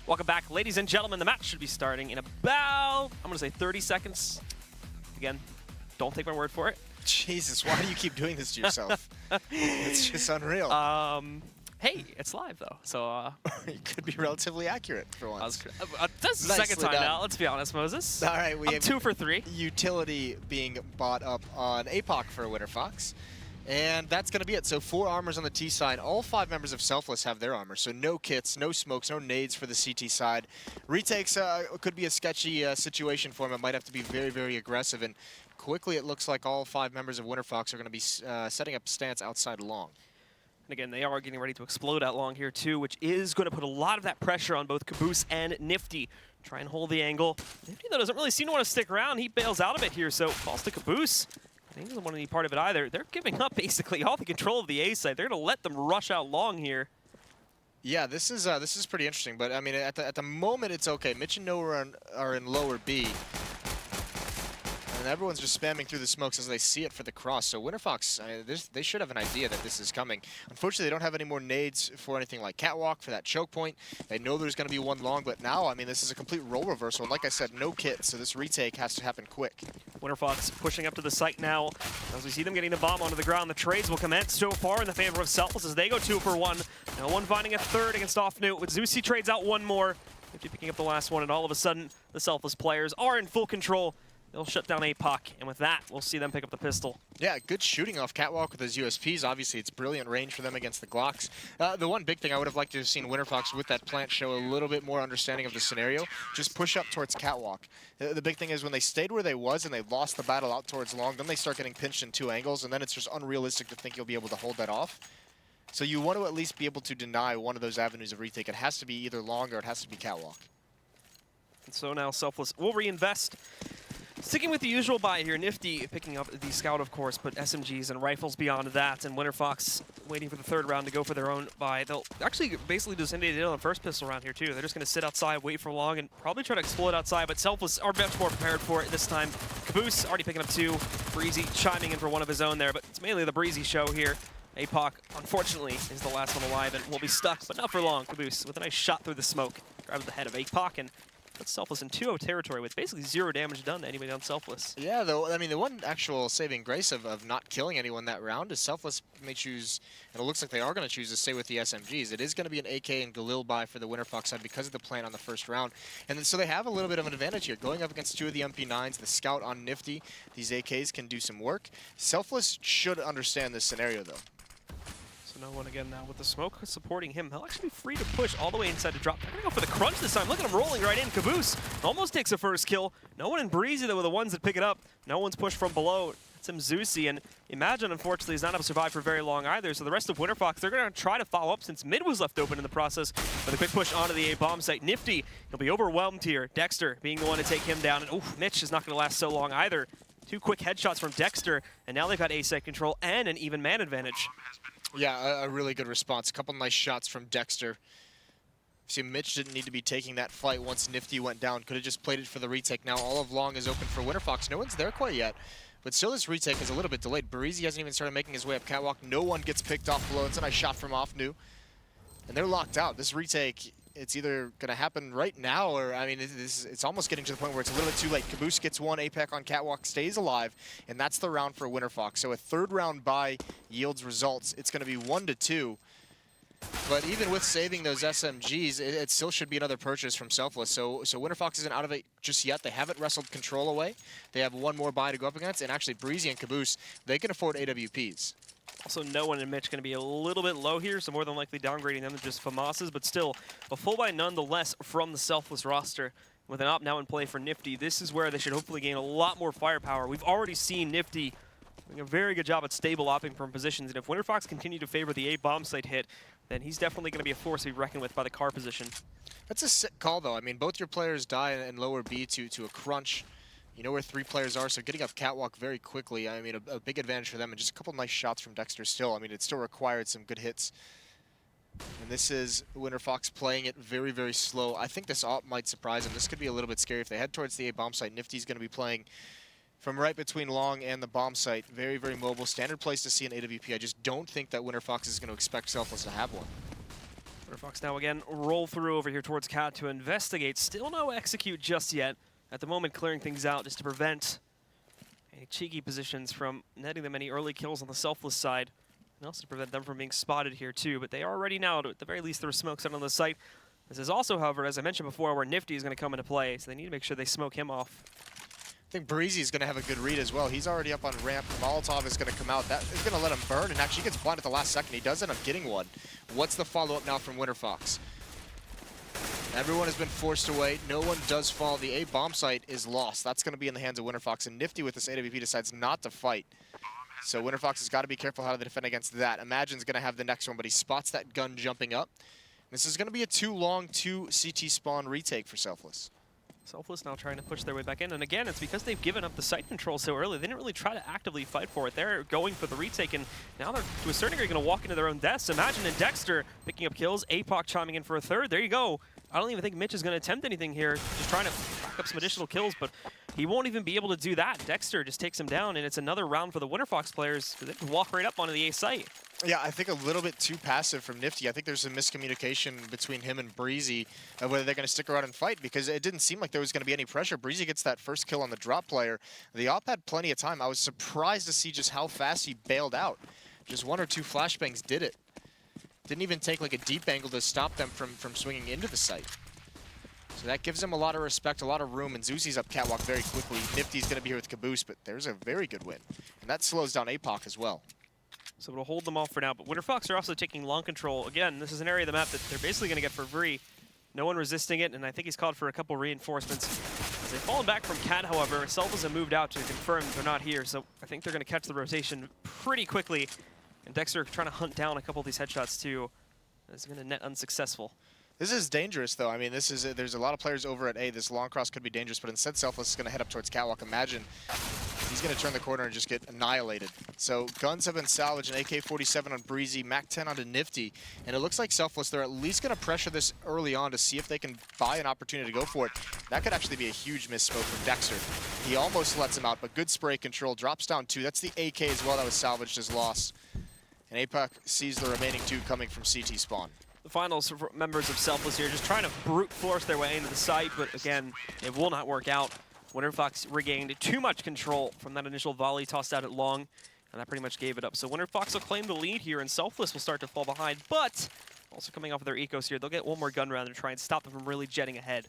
Welcome back, ladies and gentlemen. The match should be starting in about, I'm going to say 30 seconds. Again, don't take my word for it. Jesus, why do you keep doing this to yourself? It's just unreal. Hey, it's live though, so you could be relatively accurate for once. That's the second time now, let's be honest, Moses. All right, we have 2 for 3. Utility being bought up on APOC for Winterfox. And that's going to be it. So 4 armors on the T side. All 5 members of Selfless have their armor. So no kits, no smokes, no nades for the CT side. Retakes could be a sketchy situation for him. It might have to be very, very aggressive. And quickly it looks like all 5 members of Winterfox are going to be setting up stance outside long. And again, they are getting ready to explode out long here too, which is going to put a lot of that pressure on both Caboose and Nifty. Try and hold the angle. Nifty, though, doesn't really seem to want to stick around. He bails out a bit here, so falls to Caboose. He doesn't want any part of it either. They're giving up basically all the control of the A side. They're going to let them rush out long here. Yeah, this is pretty interesting. But I mean, at the moment, it's okay. Mitch and Noah are in lower B. And everyone's just spamming through the smokes as they see it for the cross. So Winterfox, they should have an idea that this is coming. Unfortunately, they don't have any more nades for anything like Catwalk, for that choke point. They know there's going to be one long, but now, I mean, this is a complete role reversal. And like I said, no kit, so this retake has to happen quick. Winterfox pushing up to the site now. As we see them getting the bomb onto the ground, the trades will commence so far in the favor of Selfless as they go 2 for 1. No one finding a third against Offnoot, with Zeusy trades out one more. Nifty picking up the last one, and all of a sudden, the Selfless players are in full control. They'll shut down APOC, and with that, we'll see them pick up the pistol. Yeah, good shooting off Catwalk with his USPs. Obviously, it's brilliant range for them against the Glocks. The one big thing I would have liked to have seen Winterfox with that plant show a little bit more understanding of the scenario. Just push up towards Catwalk. The big thing is when they stayed where they was and they lost the battle out towards long, then they start getting pinched in 2 angles, and then it's just unrealistic to think you'll be able to hold that off. So you want to at least be able to deny one of those avenues of retake. It has to be either long or it has to be Catwalk. And so now Selfless will reinvest. Sticking with the usual buy here, Nifty picking up the Scout, of course, but SMGs and rifles beyond that, and Winterfox waiting for the 3rd round to go for their own buy. They'll actually basically just indicate it on the first pistol round here, too. They're just going to sit outside, wait for long, and probably try to explode outside, but Selfless are much more prepared for it this time. Caboose already picking up 2. Breezy chiming in for one of his own there, but it's mainly the Breezy show here. APOC, unfortunately, is the last one alive and will be stuck, but not for long. Caboose with a nice shot through the smoke. Grabs the head of APOC and puts Selfless in 2-0 territory with basically 0 damage done to anybody on Selfless. Yeah, though, I mean, the one actual saving grace of not killing anyone that round is Selfless may choose, and it looks like they are going to choose to stay with the SMGs. It is going to be an AK and Galil buy for the Winterfox side because of the plant on the 1st round. And then, so they have a little bit of an advantage here. Going up against 2 of the MP9s, the Scout on Nifty, these AKs can do some work. Selfless should understand this scenario, though. No one again now with the smoke supporting him. He'll actually be free to push all the way inside to drop. They're going to go for the crunch this time. Look at him rolling right in. Caboose almost takes a first kill. No one in Breezy, though, were the ones that pick it up. No one's pushed from below. It's him, Zeusy, and Imagine, unfortunately, is not able to survive for very long either. So the rest of Winterfox, they're going to try to follow up since mid was left open in the process. With a quick push onto the A-bomb site. Nifty, he'll be overwhelmed here. Dexter being the one to take him down. And oof, Mitch is not going to last so long either. 2 quick headshots from Dexter, and now they've got A-site control and an even man advantage. Yeah, a really good response. A couple nice shots from Dexter. See, Mitch didn't need to be taking that fight once Nifty went down. Could have just played it for the retake. Now all of long is open for Winterfox. No one's there quite yet. But still, this retake is a little bit delayed. Breezy hasn't even started making his way up Catwalk. No one gets picked off below. It's a nice shot from Offnoot. And they're locked out. This retake, it's either going to happen right now or, I mean, it's almost getting to the point where it's a little bit too late. Caboose gets 1, APEC on Catwalk stays alive, and that's the round for Winterfox. So a 3rd round buy yields results. It's going to be 1-2. But even with saving those SMGs, it still should be another purchase from Selfless. So Winterfox isn't out of it just yet. They haven't wrestled control away. They have 1 more buy to go up against, and actually Breezy and Caboose, they can afford AWPs. Also, no one and Mitch going to be a little bit low here, so more than likely downgrading them to just FAMASs, but still a full buy nonetheless from the Selfless roster. With an op now in play for Nifty, this is where they should hopefully gain a lot more firepower. We've already seen Nifty doing a very good job at stable opping from positions, and if Winterfox continue to favor the A-bomb site hit, then he's definitely going to be a force to be reckoned with by the car position. That's a sick call, though. I mean, both your players die in lower B to a crunch. You know where 3 players are, so getting up Catwalk very quickly, I mean, a big advantage for them, and just a couple nice shots from Dexter still. I mean, it still required some good hits. And this is Winterfox playing it very, very slow. I think this op might surprise them. This could be a little bit scary. If they head towards the A-bomb site, Nifty's going to be playing from right between long and the bomb site. Very, very mobile. Standard place to see an AWP. I just don't think that Winterfox is going to expect Selfless to have one. Winterfox now again roll through over here towards Cat to investigate. Still no execute just yet. At the moment, clearing things out just to prevent any cheeky positions from netting them any early kills on the Selfless side. And also to prevent them from being spotted here too. But they are ready now to, at the very least, throw smokes out on the site. This is also, however, as I mentioned before, where Nifty is going to come into play. So they need to make sure they smoke him off. I think Breezy is going to have a good read as well. He's already up on ramp. Molotov is going to come out. That is going to let him burn, and actually gets blind at the last second. He does end up getting one. What's the follow-up now from Winterfox? Everyone has been forced away. No one does fall. The A bomb site is lost. That's going to be in the hands of Winterfox, and Nifty with this AWP decides not to fight. So Winterfox has got to be careful how to defend against that. Imagine's going to have the next one, but he spots that gun jumping up. This is going to be a too long 2 CT spawn retake for Selfless. Selfless now trying to push their way back in, and again, it's because they've given up the site control so early. They didn't really try to actively fight for it. They're going for the retake, and now they're, to a certain degree, going to walk into their own deaths. Imagine and Dexter picking up kills, APOC chiming in for a third. There you go. I don't even think Mitch is going to attempt anything here, just trying to rack up some additional kills, but he won't even be able to do that. Dexter just takes him down, and it's another round for the Winterfox players, because they can walk right up onto the A site. Yeah, I think a little bit too passive from Nifty. I think there's some miscommunication between him and Breezy of whether they're going to stick around and fight, because it didn't seem like there was going to be any pressure. Breezy gets that first kill on the drop player. The op had plenty of time. I was surprised to see just how fast he bailed out. Just 1 or 2 flashbangs did it. Didn't even take like a deep angle to stop them from swinging into the site. So that gives him a lot of respect, a lot of room, and Zusi's up catwalk very quickly. Nifty's going to be here with Caboose, but there's a very good win. And that slows down APOC as well. So it'll hold them off for now, but Winterfox are also taking long control. Again, this is an area of the map that they're basically going to get for free. No one resisting it, and I think he's called for a couple reinforcements. As they've fallen back from Cat, however, Selfless have moved out to confirm they're not here, so I think they're going to catch the rotation pretty quickly. And Dexter trying to hunt down a couple of these headshots too. It's going to net unsuccessful. This is dangerous, though. I mean, this is there's a lot of players over at A. This long cross could be dangerous, but instead Selfless is going to head up towards Catwalk. Imagine he's going to turn the corner and just get annihilated. So guns have been salvaged, an AK-47 on Breezy, MAC-10 onto Nifty, and it looks like Selfless, they're at least going to pressure this early on to see if they can buy an opportunity to go for it. That could actually be a huge misspoke from Dexter. He almost lets him out, but good spray control, drops down 2. That's the AK as well that was salvaged as loss. And APOC sees the remaining 2 coming from CT spawn. The final members of Selfless here just trying to brute force their way into the site, but again, it will not work out. Winterfox regained too much control from that initial volley tossed out at long, and that pretty much gave it up. So Winterfox will claim the lead here, and Selfless will start to fall behind, but also coming off of their ecos here, they'll get one more gun round to try and stop them from really jetting ahead.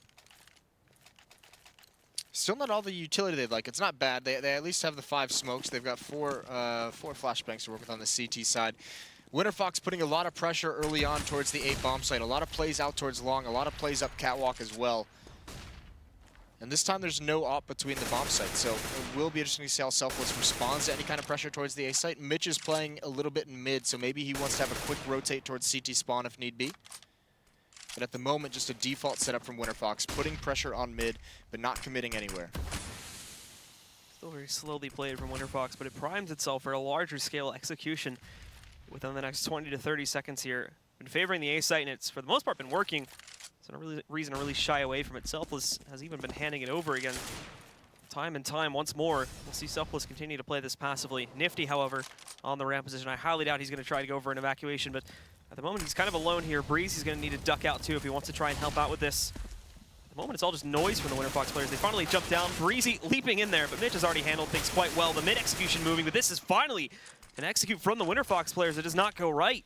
Still not all the utility they'd like. It's not bad. They at least have the 5 smokes. They've got four flashbangs to work with on the CT side. Winterfox putting a lot of pressure early on towards the A bomb site. A lot of plays out towards long. A lot of plays up catwalk as well. And this time there's no op between the bomb sites. So it will be interesting to see how Selfless responds to any kind of pressure towards the A site. Mitch is playing a little bit in mid, so maybe he wants to have a quick rotate towards CT spawn if need be. But at the moment, just a default setup from Winterfox, putting pressure on mid, but not committing anywhere. Still very slowly played from Winterfox, but it primes itself for a larger scale execution within the next 20 to 30 seconds here. Been favoring the A site, and it's for the most part been working. So no reason to really shy away from it. Selfless has even been handing it over again. Time and time once more. We'll see Selfless continue to play this passively. Nifty, however, on the ramp position. I highly doubt he's going to try to go for an evacuation, but at the moment he's kind of alone here. Breeze, he's going to need to duck out too if he wants to try and help out with this. At the moment it's all just noise from the Winterfox players. They finally jump down. Breezy leaping in there, but Mitch has already handled things quite well. The mid execution moving, but this is finally an execute from the Winterfox players. It does not go right.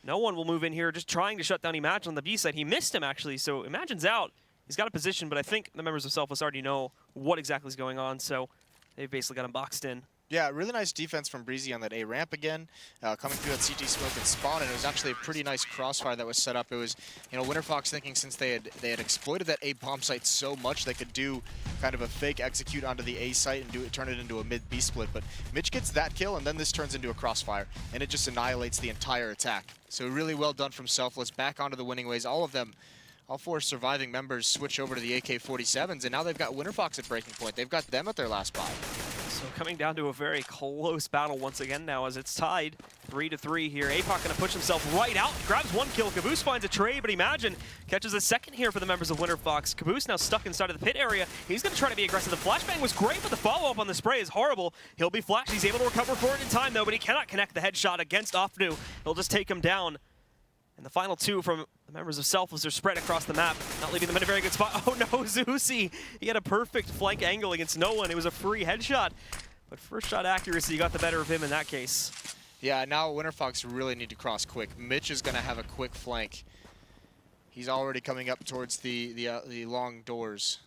No one will move in here, just trying to shut down Imagine on the B side. He missed him, actually, so Imagine's out. He's got a position, but I think the members of Selfless already know what exactly is going on, so they've basically got him boxed in. Yeah, really nice defense from Breezy on that A ramp again, coming through that CT smoke and spawn, and it was actually a pretty nice crossfire that was set up. It was, you know, Winterfox thinking since they had exploited that A bomb site so much, they could do kind of a fake execute onto the A site and turn it into a mid B split. But Mitch gets that kill, and then this turns into a crossfire, and it just annihilates the entire attack. So really well done from Selfless, back onto the winning ways. All 4 surviving members switch over to the AK-47s, and now they've got Winterfox at breaking point. They've got them at their last buy. So coming down to a very close battle once again now as it's tied 3-3 here. APOC going to push himself right out, grabs 1 kill. Caboose finds a trade, but Imagine catches a second here for the members of Winterfox. Caboose now stuck inside of the pit area. He's going to try to be aggressive. The flashbang was great, but the follow-up on the spray is horrible. He'll be flashed. He's able to recover for it in time, though, but he cannot connect the headshot against Ofnu. He'll just take him down. And the final two from the members of Selfless are spread across the map, not leaving them in a very good spot. Oh no, Zeusy! He had a perfect flank angle against no one. It was a free headshot. But first shot accuracy got the better of him in that case. Yeah, now Winterfox really need to cross quick. Mitch is going to have a quick flank. He's already coming up towards the long doors.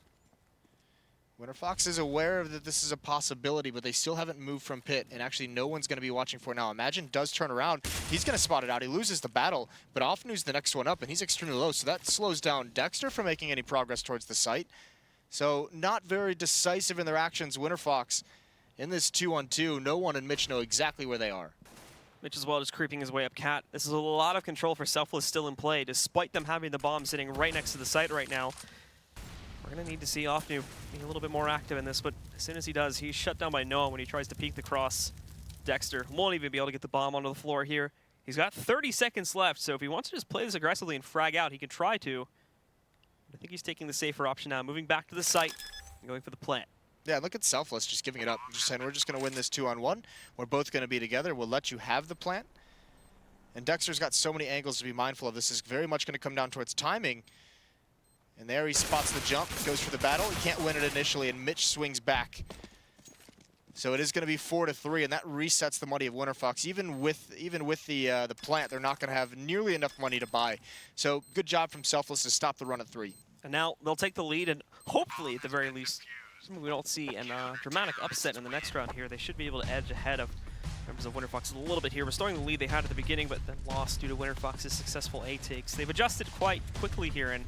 Winterfox is aware that this is a possibility, but they still haven't moved from pit, and actually no one's going to be watching for it now. Imagine does turn around. He's going to spot it out. He loses the battle, but Offnu's the next one up, and he's extremely low, so that slows down Dexter from making any progress towards the site. So not very decisive in their actions. Winterfox in this 2-on-2, no one and Mitch know exactly where they are. Mitch as well just creeping his way up Cat. This is a lot of control for Selfless still in play, despite them having the bomb sitting right next to the site right now. We're going to need to see Offnu being a little bit more active in this, but as soon as he does, he's shut down by Noah when he tries to peek the cross. Dexter won't even be able to get the bomb onto the floor here. He's got 30 seconds left, so if he wants to just play this aggressively and frag out, he can try to. I think he's taking the safer option now, moving back to the site and going for the plant. Yeah, look at Selfless just giving it up. Just saying, we're just going to win this 2-on-1. We're both going to be together. We'll let you have the plant. And Dexter's got so many angles to be mindful of. This is very much going to come down towards timing. And there he spots the jump, goes for the battle. He can't win it initially, and Mitch swings back. So it is going to be 4-3, and that resets the money of Winterfox. Even with the plant, they're not going to have nearly enough money to buy. So good job from Selfless to stop the run at 3. And now they'll take the lead, and hopefully, at the very least, something we don't see, and dramatic upset in the next round here. They should be able to edge ahead of members of Winterfox a little bit here, restoring the lead they had at the beginning, but then lost due to Winterfox's successful A takes. They've adjusted quite quickly here, and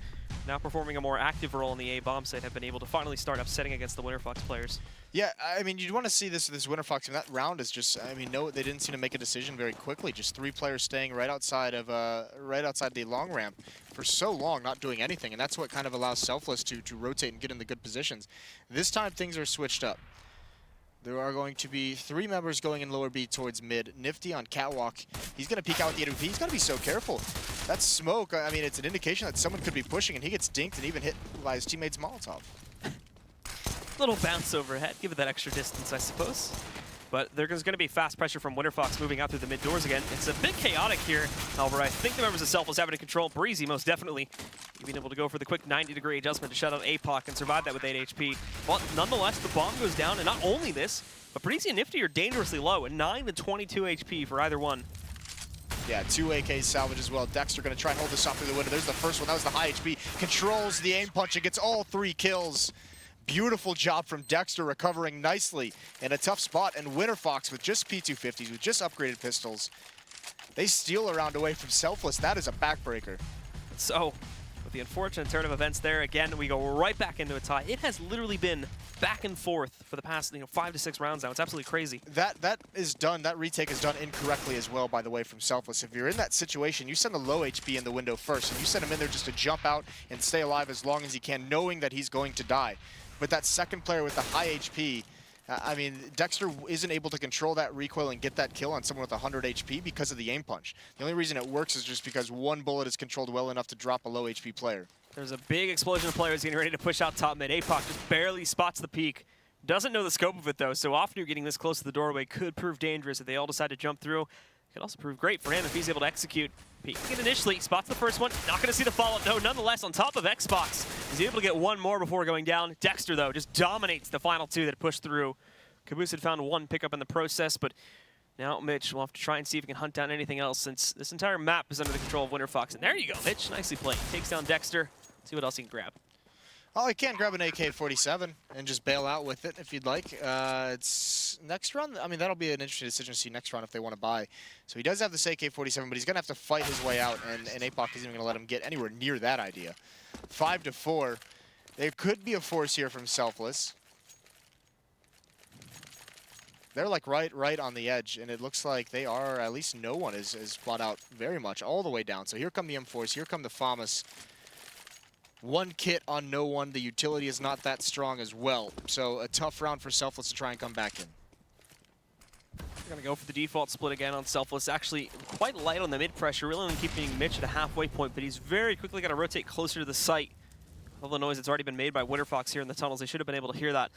now performing a more active role in the A bomb site, have been able to finally start upsetting against the Winterfox players. Yeah, I mean, you'd want to see this Winterfox. I mean, that round is just, I mean, no, they didn't seem to make a decision very quickly. Just 3 players staying right outside the long ramp for so long, not doing anything, and that's what kind of allows Selfless to rotate and get in the good positions. This time, things are switched up. There are going to be 3 members going in lower B towards mid. Nifty on catwalk. He's going to peek out with the AWP. He's got to be so careful. That smoke, I mean, it's an indication that someone could be pushing, and he gets dinked and even hit by his teammate's Molotov. Little bounce overhead. Give it that extra distance, I suppose. But there's going to be fast pressure from Winterfox moving out through the mid doors again. It's a bit chaotic here. However, I think the members of Selfless have it in control. Breezy, most definitely, being able to go for the quick 90-degree adjustment to shut out APOC and survive that with 8 HP. But nonetheless, the bomb goes down, and not only this, but Breezy and Nifty are dangerously low, at 9 to 22 HP for either one. Yeah, 2 AKs salvage as well. Dexter going to try and hold this off through the window. There's the first one. That was the high HP. Controls the aim punch and gets all 3 kills. Beautiful job from Dexter, recovering nicely in a tough spot. And Winterfox with just P250s, with just upgraded pistols. They steal a round away from Selfless. That is a backbreaker. So, with the unfortunate turn of events there, again, we go right back into a tie. It has literally been back and forth for the past 5 to 6 rounds now. It's absolutely crazy. That is done. That retake is done incorrectly as well, by the way, from Selfless. If you're in that situation, you send the low HP in the window first, and you send him in there just to jump out and stay alive as long as he can, knowing that he's going to die. But that second player with the high HP, I mean, Dexter isn't able to control that recoil and get that kill on someone with 100 HP because of the aim punch. The only reason it works is just because one bullet is controlled well enough to drop a low HP player. There's a big explosion of players getting ready to push out top mid. APOC just barely spots the peak. Doesn't know the scope of it, though, so Offnu getting this close to the doorway could prove dangerous if they all decide to jump through. Could also prove great for him if he's able to execute. Peeking it initially, spots the first one. Not going to see the follow-up, though. Nonetheless, on top of Xbox, he's able to get one more before going down. Dexter, though, just dominates the final 2 that pushed through. Caboose had found 1 pickup in the process, but now Mitch will have to try and see if he can hunt down anything else, since this entire map is under the control of Winterfox. And there you go, Mitch. Nicely played. Takes down Dexter. See what else he can grab. Oh, he can grab an AK-47 and just bail out with it if you'd like. It's next round. I mean, that'll be an interesting decision to see next round if they want to buy. So he does have this AK-47, but he's going to have to fight his way out, and APOC isn't even going to let him get anywhere near that idea. 5-4. There could be a force here from Selfless. They're like right on the edge, and it looks like they are, at least no one is fought out very much, all the way down. So here come the M4s, here come the FAMAS. 1 kit on no one. The utility is not that strong as well. So a tough round for Selfless to try and come back in. We're going to go for the default split again on Selfless. Actually, quite light on the mid-pressure, really only keeping Mitch at a halfway point, but he's very quickly got to rotate closer to the site. All the noise that's already been made by Winterfox here in the tunnels, they should have been able to hear that.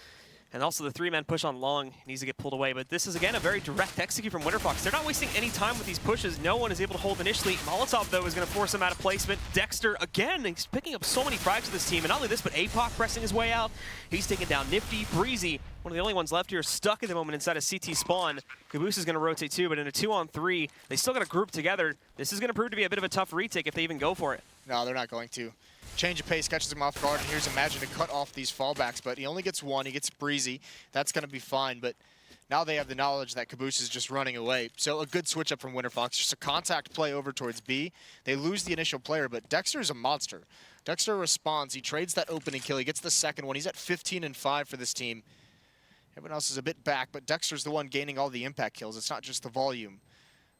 And also the three-man push on long needs to get pulled away. But this is, again, a very direct execute from Winterfox. They're not wasting any time with these pushes. No one is able to hold initially. Molotov, though, is going to force him out of placement. Dexter, again, he's picking up so many frags to this team. And not only this, but APOC pressing his way out. He's taking down Nifty, Breezy. One of the only ones left here stuck at the moment inside a CT spawn. Caboose is going to rotate too, but in a 2-on-3, they still got to group together. This is going to prove to be a bit of a tough retake if they even go for it. No, they're not going to. Change of pace catches him off guard, and here's Imagine to cut off these fallbacks, but he only gets one. He gets Breezy. That's going to be fine, but now they have the knowledge that Caboose is just running away. So a good switch up from Winterfox. Just a contact play over towards B. They lose the initial player, but Dexter is a monster. Dexter responds. He trades that opening kill. He gets the second one. He's at 15-5 for this team. Everyone else is a bit back, but Dexter's the one gaining all the impact kills. It's not just the volume.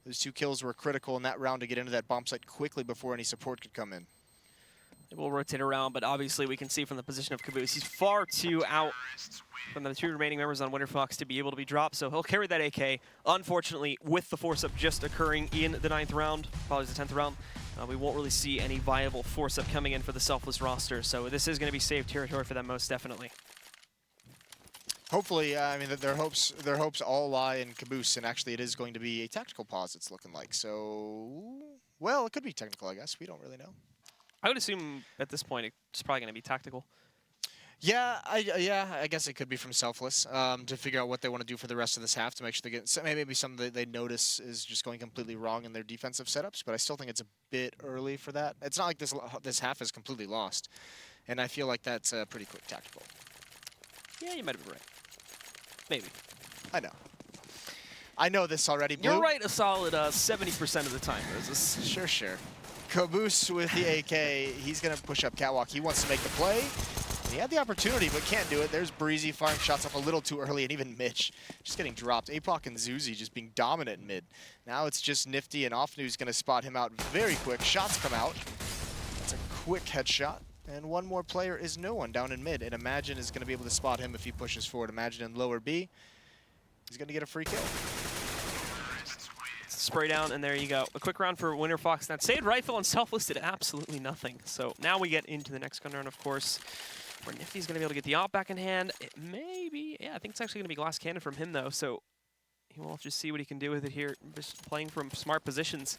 Those 2 kills were critical in that round to get into that bomb site quickly before any support could come in. It will rotate around, but obviously we can see from the position of Caboose, he's far too out from the 2 remaining members on Winterfox to be able to be dropped, so he'll carry that AK. Unfortunately, with the force-up just occurring in the 9th round, probably the 10th round, we won't really see any viable force-up coming in for the Selfless roster, so this is going to be safe territory for them most definitely. Hopefully, I mean, their hopes all lie in Caboose, and actually it is going to be a tactical pause, it's looking like. So, well, it could be technical, I guess. We don't really know. I would assume at this point it's probably going to be tactical. Yeah, I guess it could be from Selfless to figure out what they want to do for the rest of this half to make sure they get maybe something that they notice is just going completely wrong in their defensive setups. But I still think it's a bit early for that. It's not like this half is completely lost, and I feel like that's a pretty quick tactical. Yeah, you might have been right. Maybe. I know this already. Blue. You're right a solid 70% of the time, Moses. Sure. Caboose with the AK, he's going to push up Catwalk. He wants to make the play. He had the opportunity, but can't do it. There's Breezy firing shots up a little too early, and even Mitch just getting dropped. APOC and Zuzi just being dominant in mid. Now it's just Nifty, and Offnu's going to spot him out very quick. Shots come out. That's a quick headshot. And one more player is no one down in mid, and Imagine is going to be able to spot him if he pushes forward. Imagine in lower B. He's going to get a free kill. Spray down, and there you go. A quick round for Winterfox. That saved rifle and Selfless did absolutely nothing. So now we get into the next gun round, of course, where Nifty's going to be able to get the op back in hand. It may be, yeah, I think it's actually going to be glass cannon from him, though. So he will just see what he can do with it here. Just playing from smart positions.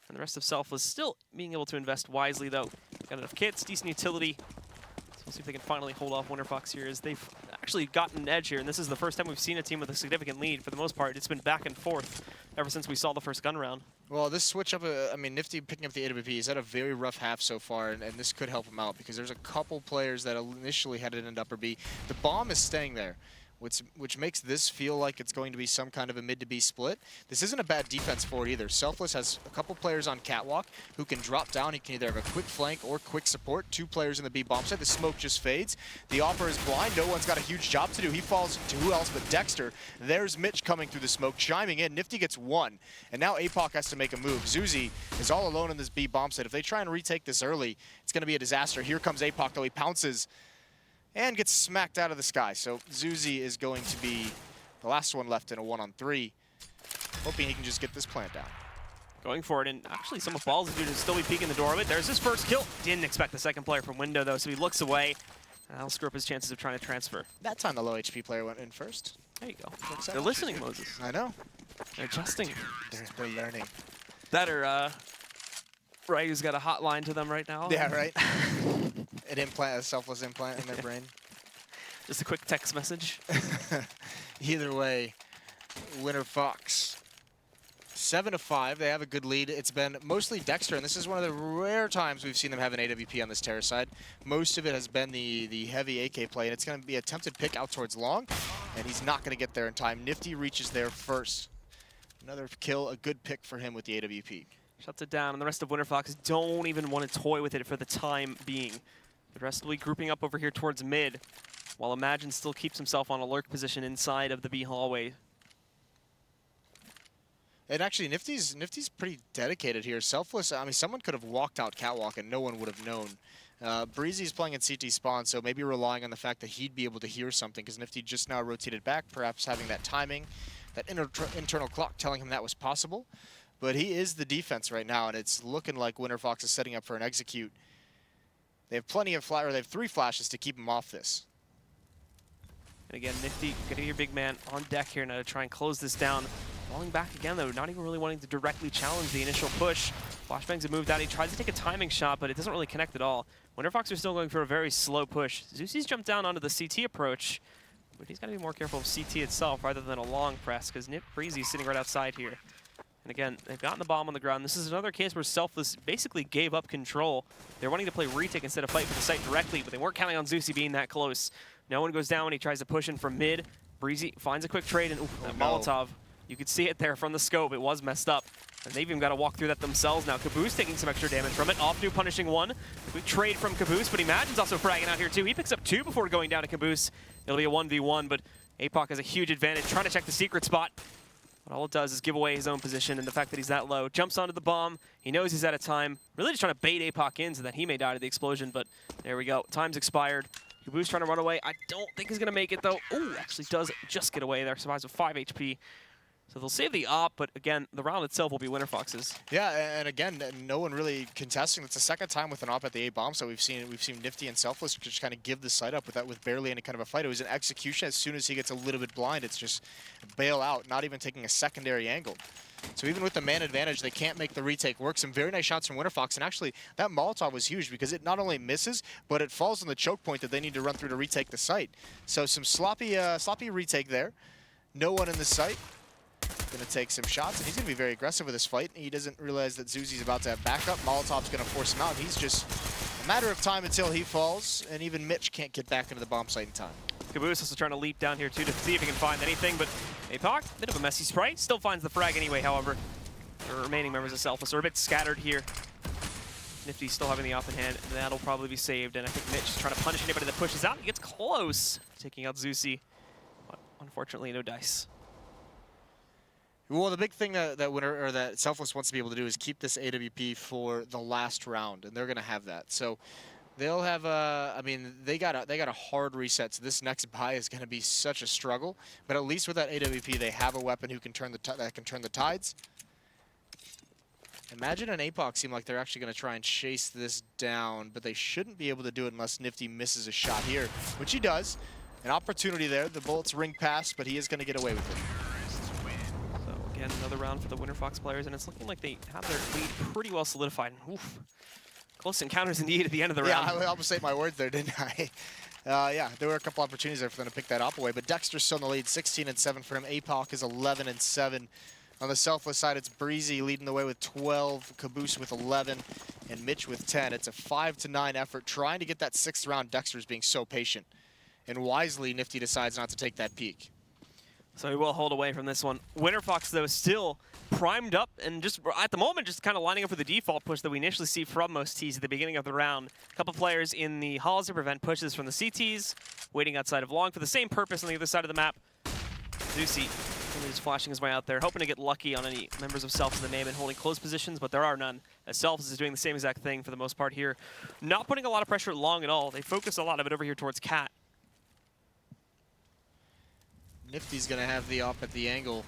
And the rest of Selfless still being able to invest wisely, though. Got enough kits, decent utility. So we'll see if they can finally hold off Winterfox here, as they've actually gotten an edge here. And this is the first time we've seen a team with a significant lead. For the most part, it's been back and forth ever since we saw the first gun round. Well, this switch up, I mean, Nifty picking up the AWP, he's had a very rough half so far, and this could help him out because there's a couple players that initially had it in upper B. The bomb is staying there, which makes this feel like it's going to be some kind of a mid to B split. This isn't a bad defense for it either. Selfless has a couple players on Catwalk who can drop down. He can either have a quick flank or quick support. 2 players in the B bomb site. The smoke just fades. The offer is blind. No one's got a huge job to do. He falls to who else but Dexter. There's Mitch coming through the smoke, chiming in. Nifty gets 1. And now APOC has to make a move. Zuzi is all alone in this B bomb site. If they try and retake this early, it's going to be a disaster. Here comes APOC, though. He pounces and gets smacked out of the sky. So Zuzi is going to be the last one left in a 1-on-3, hoping he can just get this plant down. Going for it, and actually some of Balls dude to still be peeking the door of it. There's his first kill. Didn't expect the second player from window, though, so he looks away. That'll screw up his chances of trying to transfer. That time the low HP player went in first. There you go. They're listening, Moses. I know. They're adjusting. They're learning. That or, right, who's got a hotline to them right now? Yeah, right. An implant, a Selfless implant in their brain. Just a quick text message. Either way, Winterfox 7-5. They have a good lead. It's been mostly Dexter, and this is one of the rare times we've seen them have an AWP on this terror side. Most of it has been the heavy AK play, and it's going to be a attempted pick out towards long, and he's not going to get there in time. Nifty reaches there first. Another kill, a good pick for him with the AWP. Shuts it down, and the rest of Winterfox don't even want to toy with it for the time being. The rest will be grouping up over here towards mid, while Imagine still keeps himself on a lurk position inside of the B hallway. And actually, Nifty's pretty dedicated here. Selfless, I mean, someone could have walked out Catwalk and no one would have known. Breezy's playing in CT spawn, so maybe relying on the fact that he'd be able to hear something, because Nifty just now rotated back, perhaps having that timing, that internal clock telling him that was possible. But he is the defense right now, and it's looking like Winterfox is setting up for an execute. They have plenty of they have 3 flashes to keep him off this. And again, Nifty getting your big man on deck here now to try and close this down. Falling back again, though, not even really wanting to directly challenge the initial push. Flashbangs have moved out. He tries to take a timing shot, but it doesn't really connect at all. Winterfox are still going for a very slow push. Zeusi's jumped down onto the CT approach, but he's got to be more careful of CT itself rather than a long press, because Nip Breezy's sitting right outside here. And again, they've gotten the bomb on the ground. This is another case where Selfless basically gave up control. They're wanting to play retake instead of fight for the site directly, but they weren't counting on Zeusi being that close. No one goes down when he tries to push in from mid. Breezy finds a quick trade, and that Molotov, you could see it there from the scope. It was messed up. And they've even got to walk through that themselves now. Caboose taking some extra damage from it. Off-new punishing one. Quick trade from Caboose, but Imagine's also fragging out here too. He picks up 2 before going down to Caboose. It'll be a 1v1, but APOC has a huge advantage trying to check the secret spot. But all it does is give away his own position, and the fact that he's that low. Jumps onto the bomb. He knows he's out of time. Really just trying to bait APOC in so that he may die to the explosion, but there we go. Time's expired. Caboose trying to run away. I don't think he's going to make it, though. Ooh, actually does just get away there. Survives with 5 HP. So they'll save the op, but again, the round itself will be Winterfox's. Yeah, and again, no one really contesting. It's the second time with an op at the A-bomb, so we've seen Nifty and Selfless just kind of give the site up with barely any kind of a fight. It was an execution. As soon as he gets a little bit blind, it's just bail out, not even taking a secondary angle. So even with the man advantage, they can't make the retake work. Some very nice shots from Winterfox, and actually that Molotov was huge because it not only misses, but it falls on the choke point that they need to run through to retake the site. So some sloppy retake there. No one in the site. Going to take some shots, and he's going to be very aggressive with this fight. He doesn't realize that Zeusi's about to have backup. Molotov's going to force him out. He's just a matter of time until he falls, and even Mitch can't get back into the bomb site in time. Caboose also trying to leap down here, too, to see if he can find anything, but APOC, bit of a messy sprite, still finds the frag anyway, however. The remaining members of Selfless are a bit scattered here. Nifty still having the op in hand, and that'll probably be saved, and I think Mitch is trying to punish anybody that pushes out. He gets close, taking out Zeusi, but unfortunately no dice. Well, the big thing that Selfless wants to be able to do is keep this AWP for the last round, and they're going to have that. So they'll have I mean, they got a hard reset. So this next buy is going to be such a struggle. But at least with that AWP, they have a weapon who can turn the tides. Imagine an APOC seem like they're actually going to try and chase this down, but they shouldn't be able to do it unless Nifty misses a shot here, which he does. An opportunity there. The bullets ring past, but he is going to get away with it. Again, another round for the Winterfox players, and it's looking like they have their lead pretty well solidified. Oof. Close encounters indeed at the end of the round. Yeah, I almost ate my words there, didn't I? Yeah, there were a couple opportunities there for them to pick that op away, but Dexter's still in the lead, 16-7 for him. APOC is 11-7. On the Selfless side, it's Breezy leading the way with 12, Caboose with 11, and Mitch with 10. It's a 5-9 effort, trying to get that 6th round. Dexter's being so patient, and wisely, Nifty decides not to take that peek. So he will hold away from this one. Winterfox, though, still primed up and just at the moment just kind of lining up for the default push that we initially see from most Ts at the beginning of the round. A couple players in the halls to prevent pushes from the CTs, waiting outside of long for the same purpose on the other side of the map. Zeusi is flashing his way out there, hoping to get lucky on any members of Self in the name and holding close positions, but there are none. As Self is doing the same exact thing for the most part here. Not putting a lot of pressure at long at all. They focus a lot of it over here towards Cat. Nifty's going to have the op at the angle.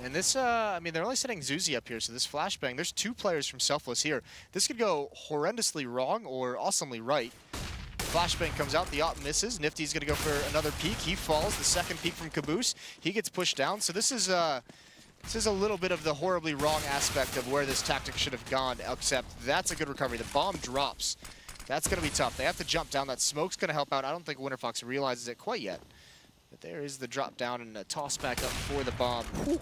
And this, I mean, they're only setting Zeusi up here, so this flashbang, there's 2 players from Selfless here. This could go horrendously wrong or awesomely right. Flashbang comes out, the op misses. Nifty's going to go for another peek. He falls, the second peek from Caboose. He gets pushed down, so this is a little bit of the horribly wrong aspect of where this tactic should have gone, except that's a good recovery. The bomb drops. That's going to be tough. They have to jump down. That smoke's going to help out. I don't think Winterfox realizes it quite yet. But there is the drop down and a toss back up for the bomb. But